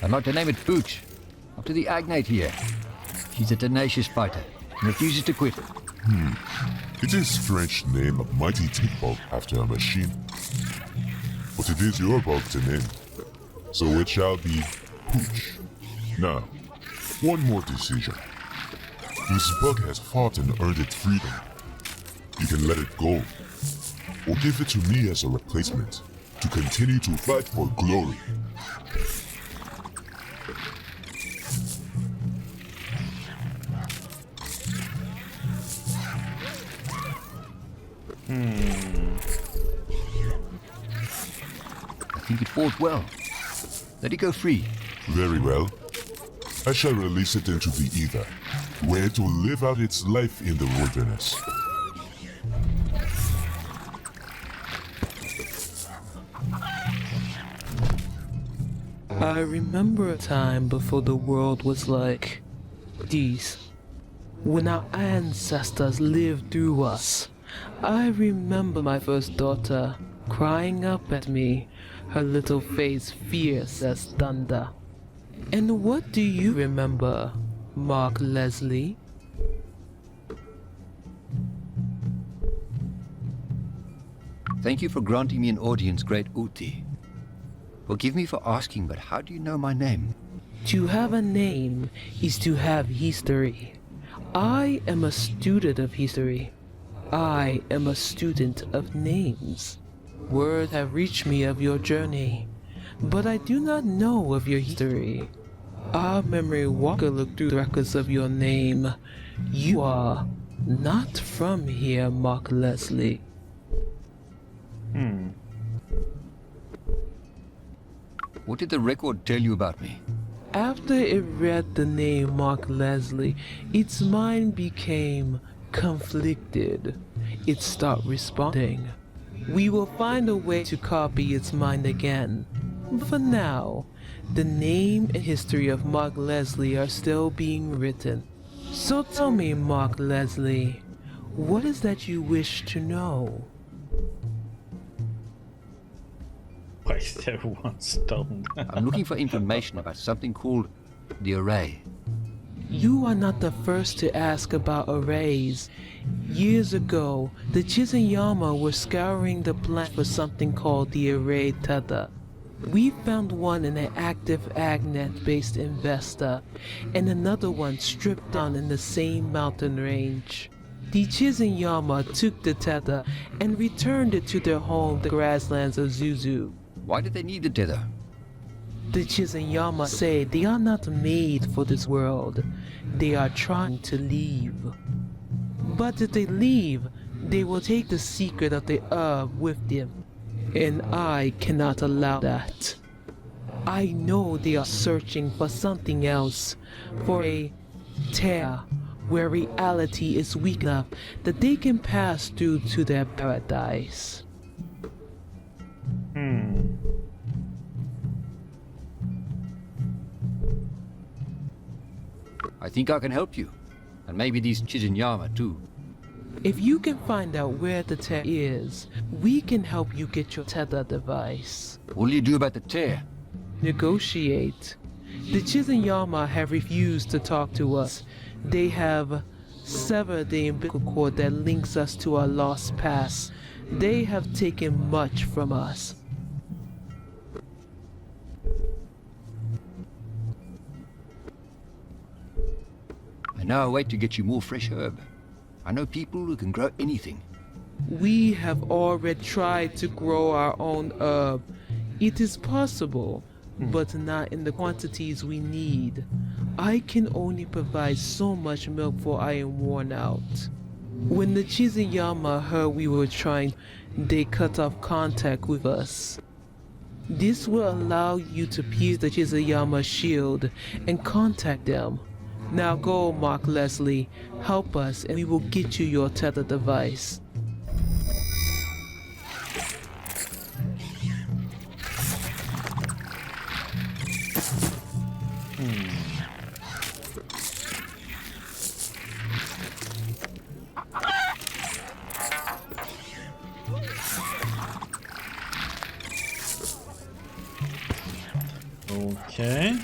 I'd like to name it Pooch, after the Agnate here. She's a tenacious fighter and refuses to quit. It is a strange name, a mighty tick bug after a machine. But it is your bug to name, so it shall be Pooch. Now, one more decision. This bug has fought and earned its freedom. You can let it go, or give it to me as a replacement, to continue to fight for glory. I think it fought well. Let it go free. Very well. I shall release it into the ether, where it will live out its life in the wilderness. I remember a time before the world was like these, when our ancestors lived through us. I remember my first daughter crying up at me, her little face fierce as thunder. And what do you remember, Mark Leslie? Thank you for granting me an audience, great Uti. Forgive me for asking, but how do you know my name? To have a name is to have history. I am a student of history. I am a student of names. Word have reached me of your journey, but I do not know of your history. Our memory walker looked through the records of your name. You are not from here, Mark Leslie. What did the record tell you about me? After it read the name Mark Leslie, its mind became conflicted. It stopped responding. We will find a way to copy its mind again. For now, the name and history of Mark Leslie are still being written. So tell me, Mark Leslie, what is that you wish to know? Why is there one stone? I'm looking for information about something called the Array. You are not the first to ask about arrays. Years ago, the Chizanyama were scouring the planet for something called the Array Tether. We found one in an active Agnet-based investor, and another one stripped down in the same mountain range. The Chizanyama took the tether and returned it to their home, the grasslands of Zuzu. Why did they need the tether? The Chizanyama say they are not made for this world. They are trying to leave. But if they leave, they will take the secret of the herb with them. And I cannot allow that. I know they are searching for something else, for a tear where reality is weak enough that they can pass through to their paradise. I think I can help you. And maybe these Chizanyama too. If you can find out where the tear is, we can help you get your tether device. What will you do about the tear? Negotiate. The Chizanyama have refused to talk to us. They have severed the umbilical cord that links us to our lost past. They have taken much from us. I know a way to get you more fresh herb. I know people who can grow anything. We have already tried to grow our own herb. It is possible, but not in the quantities we need. I can only provide so much milk for I am worn out. When the Chizanyama heard we were trying, they cut off contact with us. This will allow you to pierce the Chizanyama shield and contact them. Now go, Mark Leslie, help us and we will get you your tether device. Okay.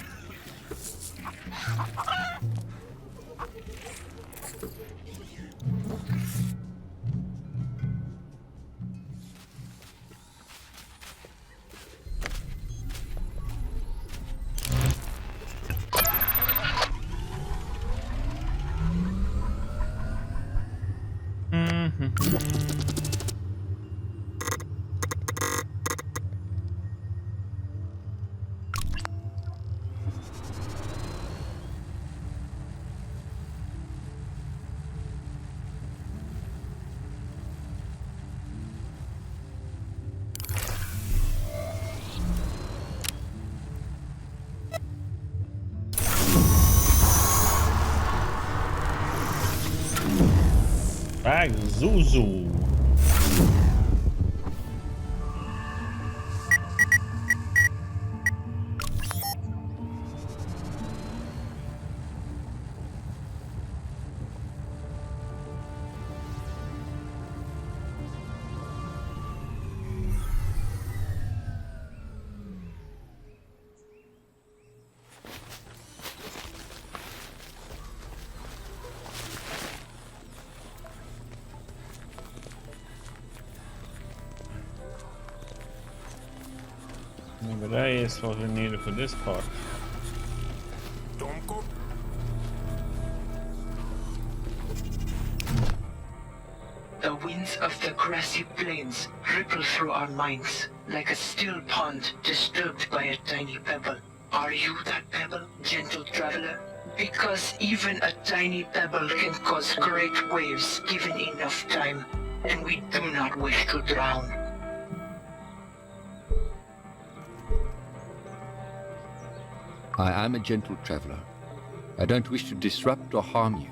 Bag Zuzu. Maybe that is what we needed for this part. of the grassy plains ripple through our minds like a still pond disturbed by a tiny pebble. Are you that pebble, gentle traveler? Because even a tiny pebble can cause great waves given enough time, and we do not wish to drown. I am a gentle traveler. I don't wish to disrupt or harm you.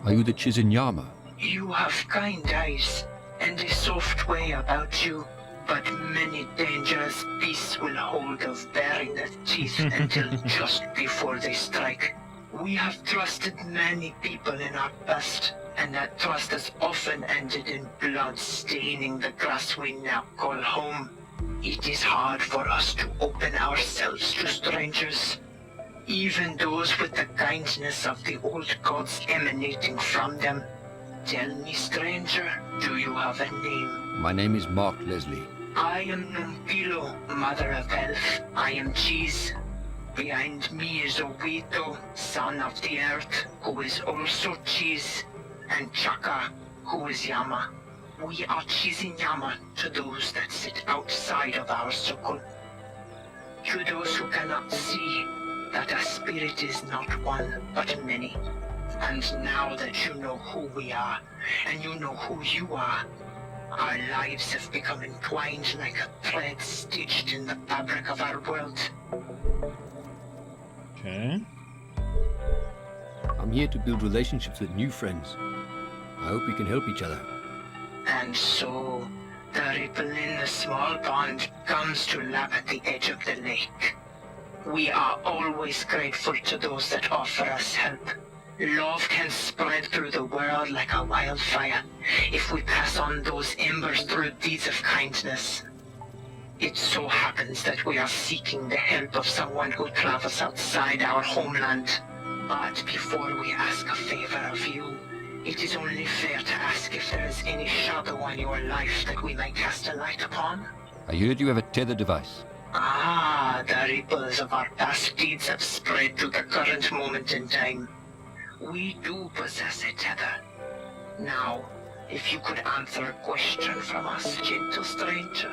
Are you the Chizinyama? You have kind eyes and a soft way about you, but many dangerous beasts will hold of baring their teeth until just before they strike. We have trusted many people in our past, and that trust has often ended in blood staining the grass we now call home. It is hard for us to open ourselves to strangers, even those with the kindness of the old gods emanating from them. Tell me, stranger, do you have a name? My name is Mark Leslie. I am Numpilo, Mother of Health. I am Cheese. Behind me is Owito, Son of the Earth, who is also Cheese, and Chaka, who is Yama. We are Chizinyama to those that sit outside of our circle. To those who cannot see that a spirit is not one, but many. And now that you know who we are, and you know who you are, our lives have become entwined like a thread stitched in the fabric of our world. Okay. I'm here to build relationships with new friends. I hope we can help each other. And so, the ripple in the small pond comes to lap at the edge of the lake. We are always grateful to those that offer us help. Love can spread through the world like a wildfire if we pass on those embers through deeds of kindness. It so happens that we are seeking the help of someone who travels outside our homeland. But before we ask a favor of you, it is only fair to ask if there is any shadow on your life that we may cast a light upon. I heard you have a tether device. Ah, the ripples of our past deeds have spread to the current moment in time. We do possess a tether. Now, if you could answer a question from us, gentle stranger.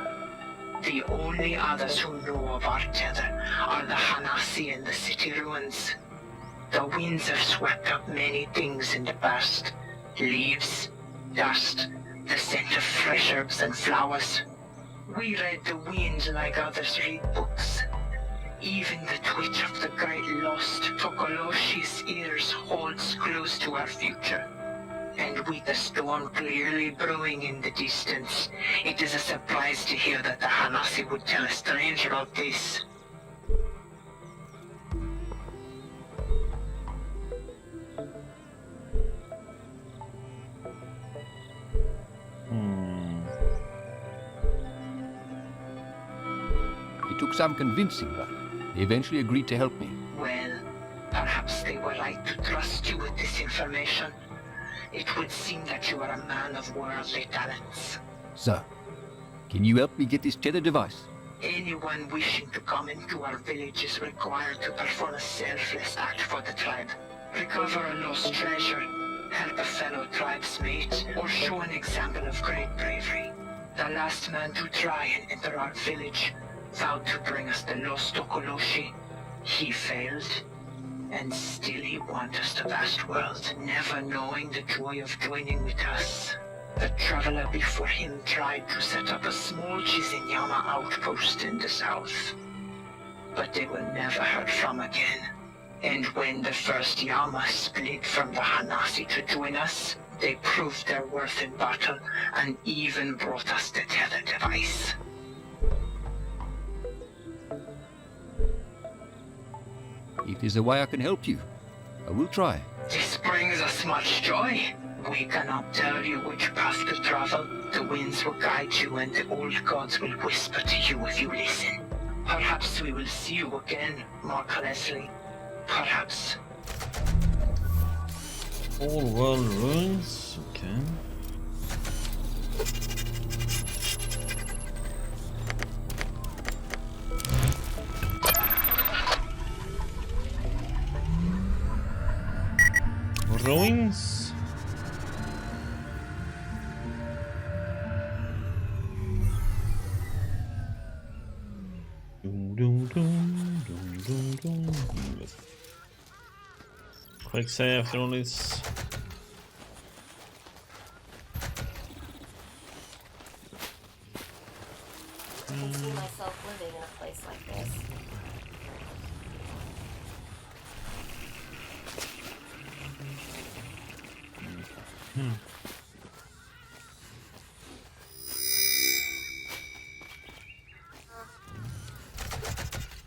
The only others who know of our tether are the Hanasi in the city ruins. The winds have swept up many things in the past. Leaves, dust, the scent of fresh herbs and flowers. We read the wind like others read books. Even the twitch of the great lost Tokoloshi's ears holds clues to our future. And with the storm clearly brewing in the distance, it is a surprise to hear that the Hanasi would tell a stranger of this. It took some convincing, but they eventually agreed to help me. Well, perhaps they were right to trust you with this information. It would seem that you are a man of worldly talents. So, can you help me get this tether device? Anyone wishing to come into our village is required to perform a selfless act for the tribe. Recover a lost treasure, help a fellow tribesmate, or show an example of great bravery. The last man to try and enter our village vowed to bring us the lost Tokoloshi. He failed, and still he wanders the vast world, never knowing the joy of joining with us. The traveler before him tried to set up a small Chizinyama outpost in the south, but they were never heard from again. And when the first Yama split from the Hanasi to join us, they proved their worth in battle and even brought us the tether device. If there's a way I can help you, I will try. This brings us much joy. We cannot tell you which path to travel. The winds will guide you and the old gods will whisper to you if you listen. Perhaps we will see you again, Mark Leslie. Perhaps. All world ruins, okay. Ruins? Doom, doom, doom, doom, doom, doom. Quick save after all this. I can see myself living in a place like this.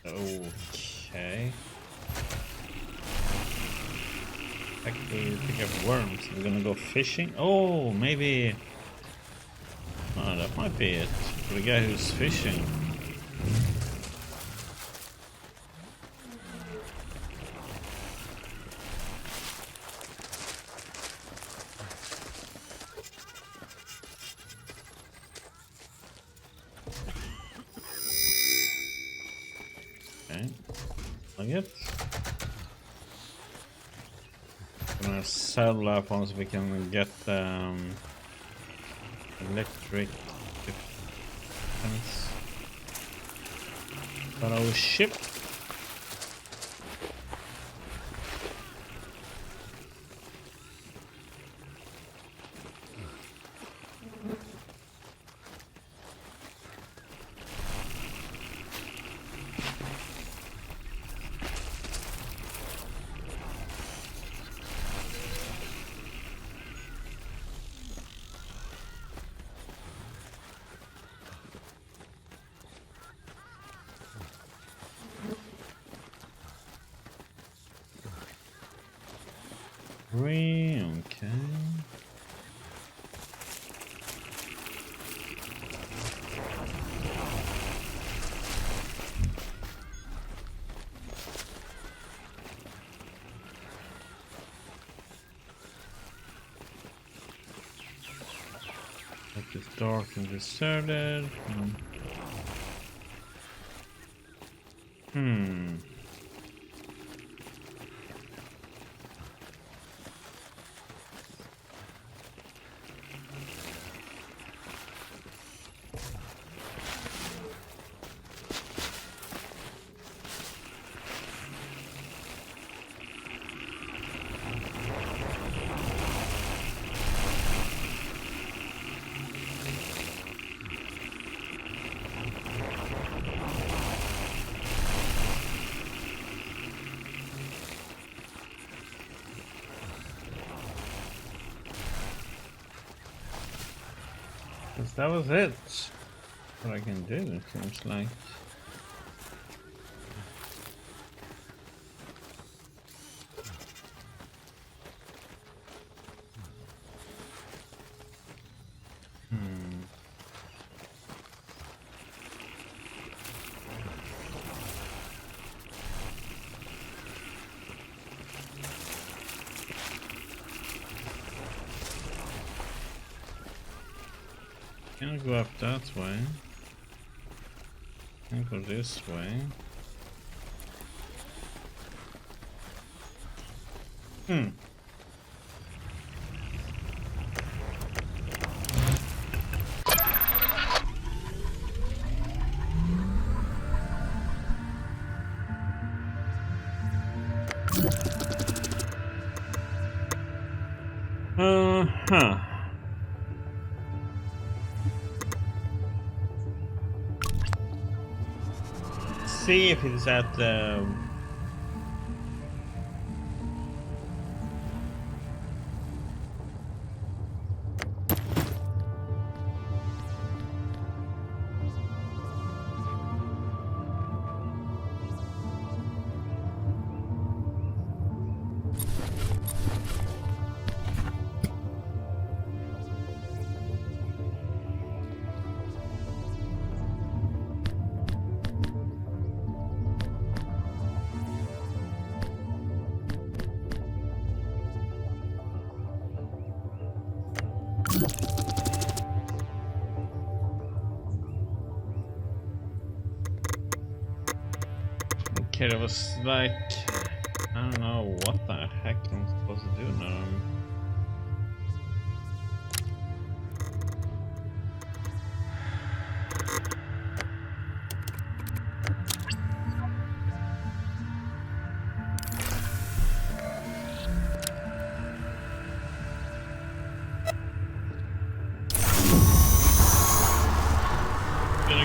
Okay. I can pick up worms. We're gonna go fishing. Oh, maybe. Oh, that might be it. For the guy who's fishing. Okay. Like it. I'm gonna sell that one so we can get electric defense on our ship. Okay. It is dark and deserted. That was it. What I can do, it seems like. Can go up that way. Can go this way. See if it's at the okay, it was like, I don't know what the heck I'm supposed to do now.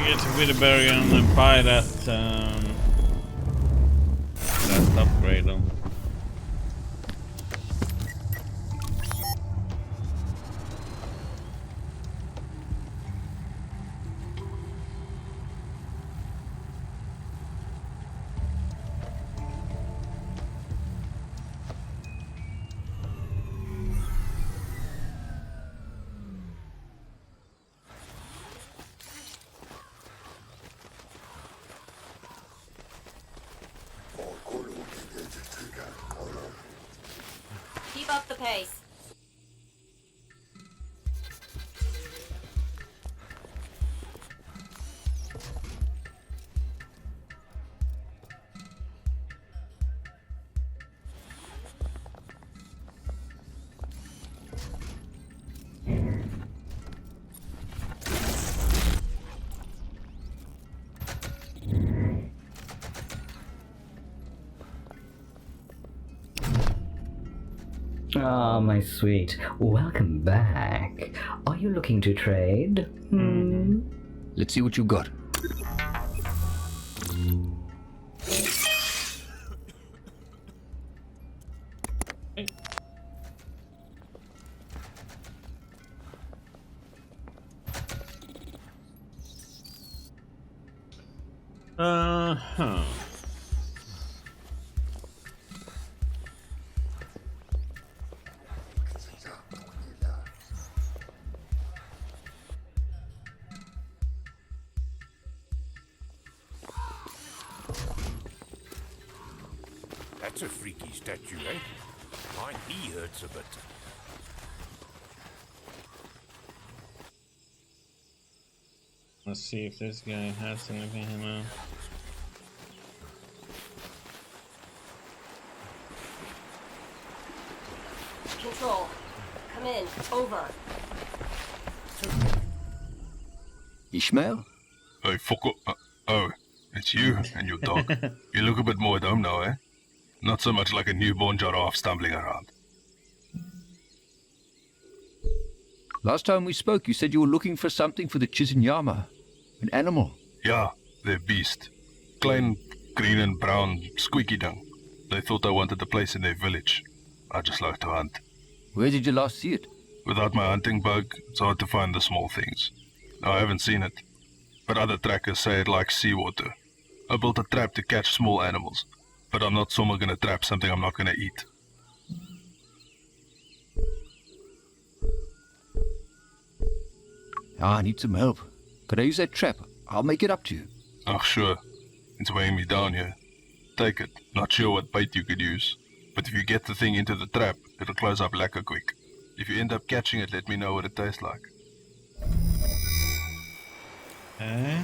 get to Witterberg and buy that upgrade on. Keep up the pace. Ah, my sweet. Welcome back. Are you looking to trade? Let's see what you got. Uh-huh. That's a freaky statue, eh? My knee hurts a bit. Let's see if this guy has anything here now. Control. Come in. Over. Ishmael? Hey, fuck up. Oh, it's you and your dog. You look a bit more at home now, eh? Not so much like a newborn giraffe stumbling around. Last time we spoke, you said you were looking for something for the Chizinyama. An animal. Yeah, they're beast. Klein, green and brown, squeaky dung. They thought I wanted a place in their village. I just like to hunt. Where did you last see it? Without my hunting bug, it's hard to find the small things. I haven't seen it, but other trackers say it likes seawater. I built a trap to catch small animals, but I'm not someone gonna trap something I'm not gonna eat. I need some help. Could I use that trap? I'll make it up to you. Oh, sure. It's weighing me down here. Take it. Not sure what bait you could use. But if you get the thing into the trap, it'll close up lekker quick. If you end up catching it, let me know what it tastes like. Okay.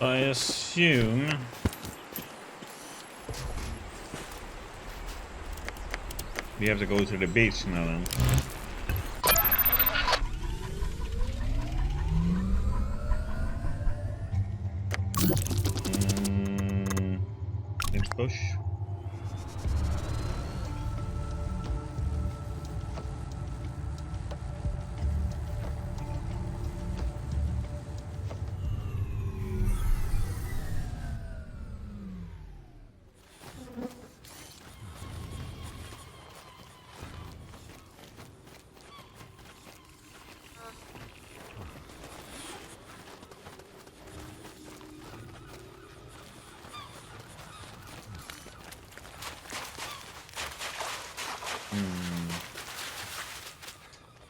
I assume we have to go to the beach now then. Let's push.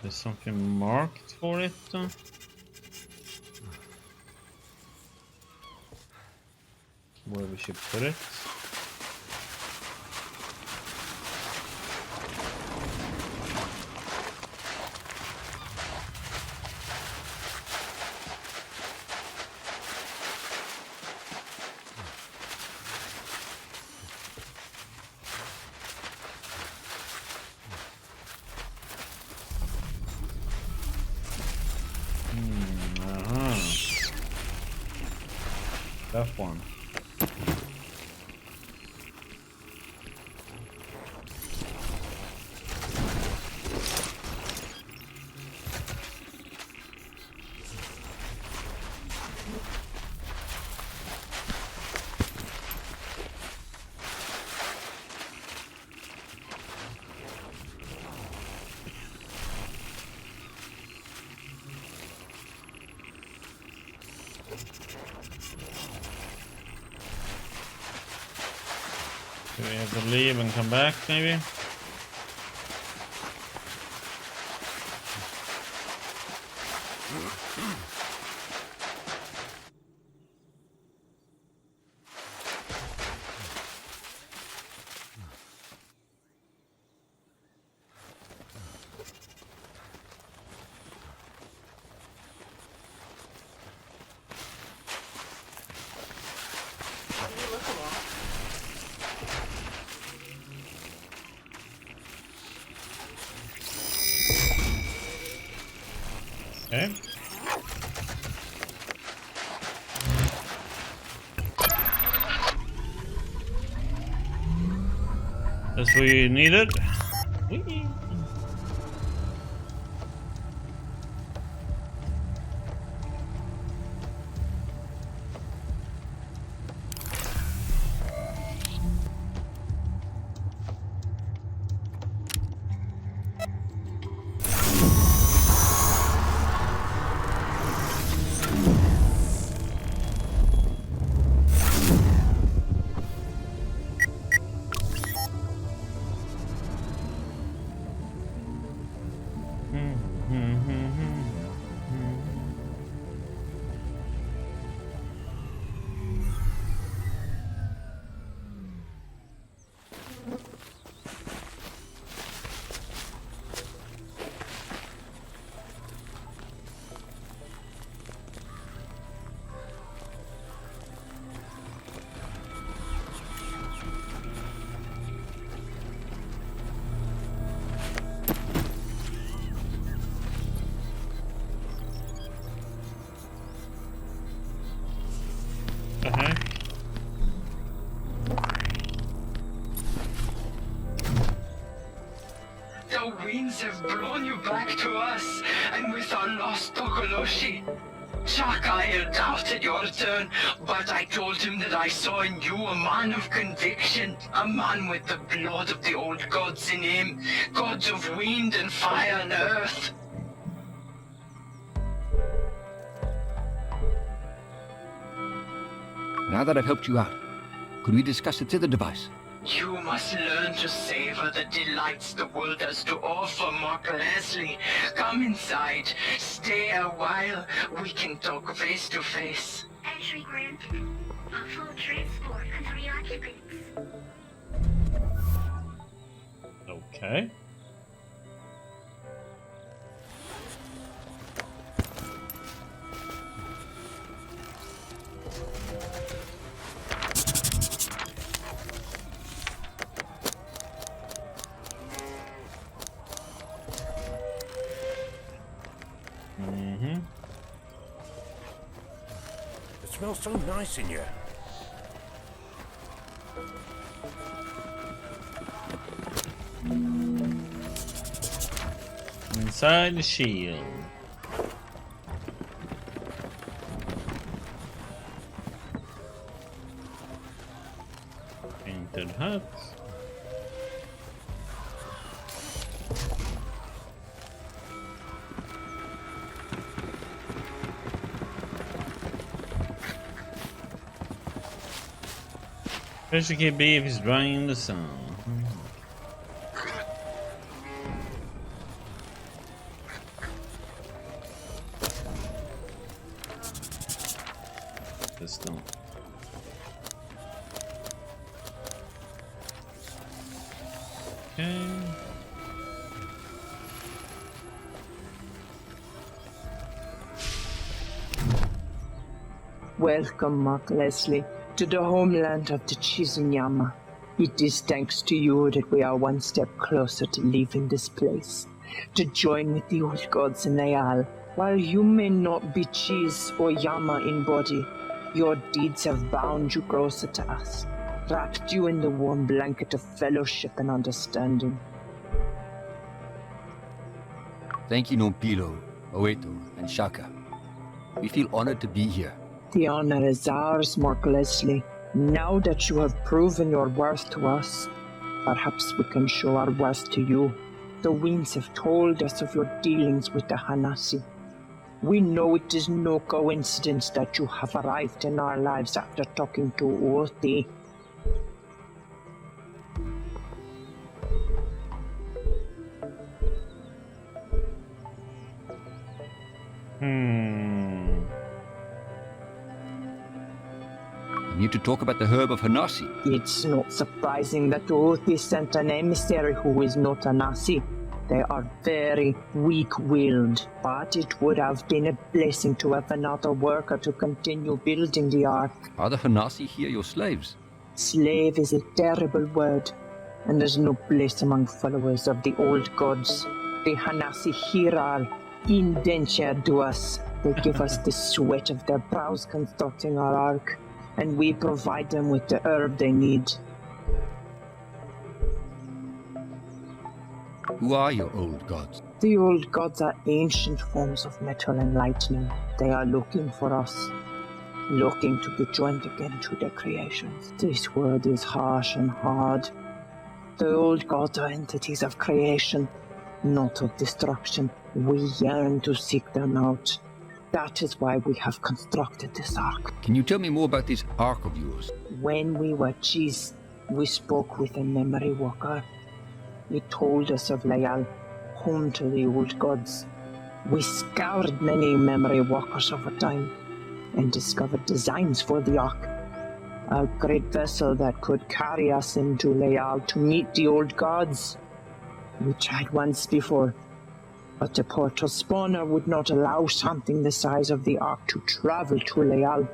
There's something marked for it. Where we should put it. That one. Do we have to leave and come back, maybe? What are you looking at? Okay. That's what you needed. Whee! The winds have blown you back to us, and with our lost Tokoloshi. Chakail doubted your return, but I told him that I saw in you a man of conviction, a man with the blood of the old gods in him, gods of wind and fire and earth. Now that I've helped you out, could we discuss the Thither device? You must learn to savor the delights the world has to offer, Mark Leslie. Come inside. Stay a while. We can talk face to face. Entry granted. A full transport for 3 occupants. Okay. It smells so nice in here. Inside the shield. Painted huts. Especially beef is drying in the sun. This don't. Okay. Welcome, Mark Leslie, to the homeland of the Chizunyama. It is thanks to you that we are one step closer to leaving this place, to join with the old gods in Ayal. While you may not be Chiz or Yama in body, Your deeds have bound you closer to us, wrapped you in the warm blanket of fellowship and understanding. Thank you, Nompilo, Oeto, and Shaka. We feel honored to be here. The honor is ours, Mark Leslie. Now that you have proven your worth to us, perhaps we can show our worth to you. The winds have told us of your dealings with the Hanasi. We know it is no coincidence that you have arrived in our lives after talking to Orthi. We need to talk about the herb of Hanasi. It's not surprising that Orthi sent an emissary who is not Hanasi. They are very weak-willed, but it would have been a blessing to have another worker to continue building the Ark. Are the Hanasi here your slaves? Slave is a terrible word, and there's no place among followers of the old gods. The Hanasi here are indentured to us. They give us the sweat of their brows constructing our Ark, and we provide them with the herb they need. Who are your old gods? The old gods are ancient forms of metal and lightning. They are looking for us, looking to be joined again to their creations. This word is harsh and hard. The old gods are entities of creation, not of destruction. We yearn to seek them out. That is why we have constructed this Ark. Can you tell me more about this Ark of yours? When we were Cheese, we spoke with a memory walker. He told us of Leal, home to the old gods. We scoured many memory walkers over time and discovered designs for the Ark. A great vessel that could carry us into Leal to meet the old gods. We tried once before, but the portal spawner would not allow something the size of the Ark to travel to Leal.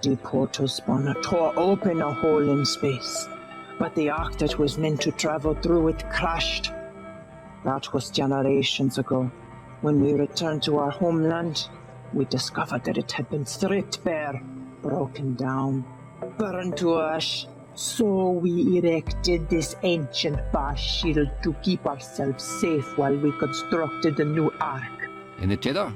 The portal spawner tore open a hole in space, but the Ark that was meant to travel through it crashed. That was generations ago. When we returned to our homeland, we discovered that it had been stripped bare, broken down, burned to ash. So we erected this ancient bar shield to keep ourselves safe while we constructed a new Ark. And the tether?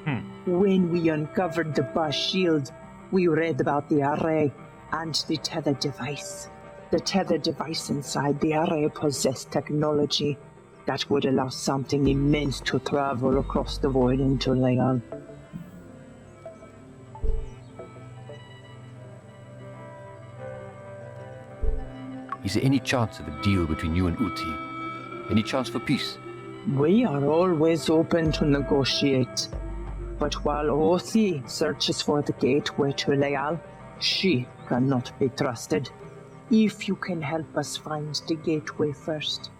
When we uncovered the bar shield, we read about the array and the tether device. The tether device inside the array possessed technology that would allow something immense to travel across the void into Leal. Is there any chance of a deal between you and Uti? Any chance for peace? We are always open to negotiate. But while Othi searches for the gateway to Leal, she cannot be trusted. If you can help us find the gateway first,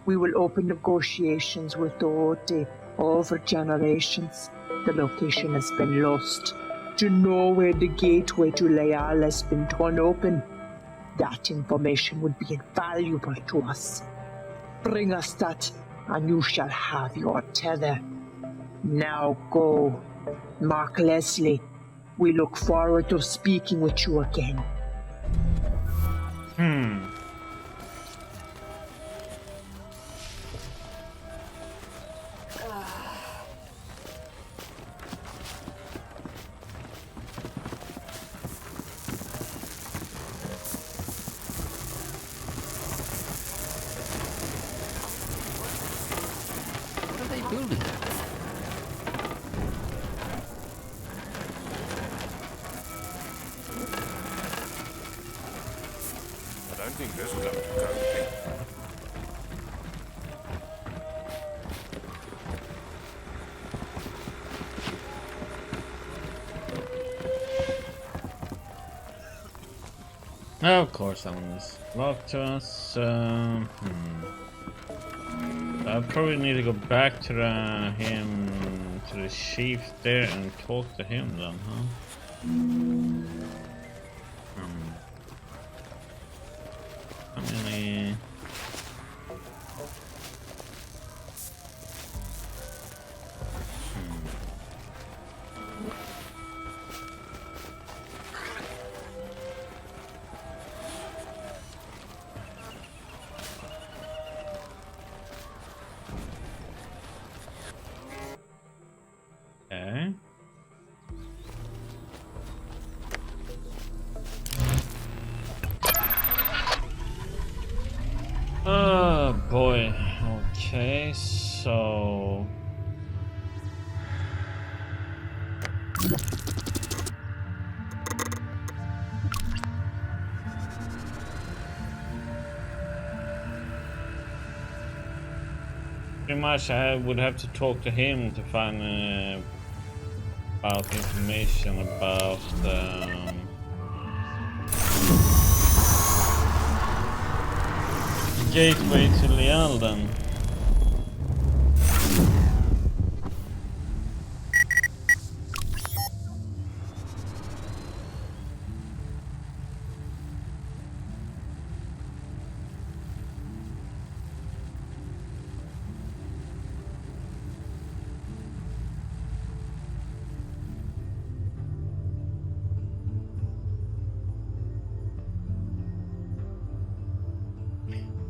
we will open negotiations with Othi. Over generations, the location has been lost. To know where the gateway to Leal has been torn open, that information would be invaluable to us. Bring us that, and you shall have your tether. Now go. Mark Leslie, we look forward to speaking with you again. What are they building? I don't think this is up to code. Of course, that one is locked to us. I probably need to go back to the chief there and talk to him then, huh? How many? Okay. Oh boy. Okay, so pretty much I would have to talk to him to find about information about gateway to Lialdan.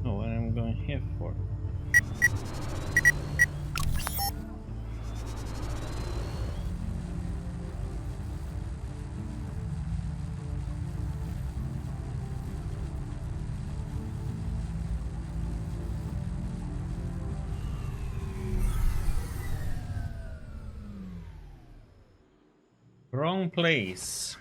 Oh, what am I going here for? Wrong place.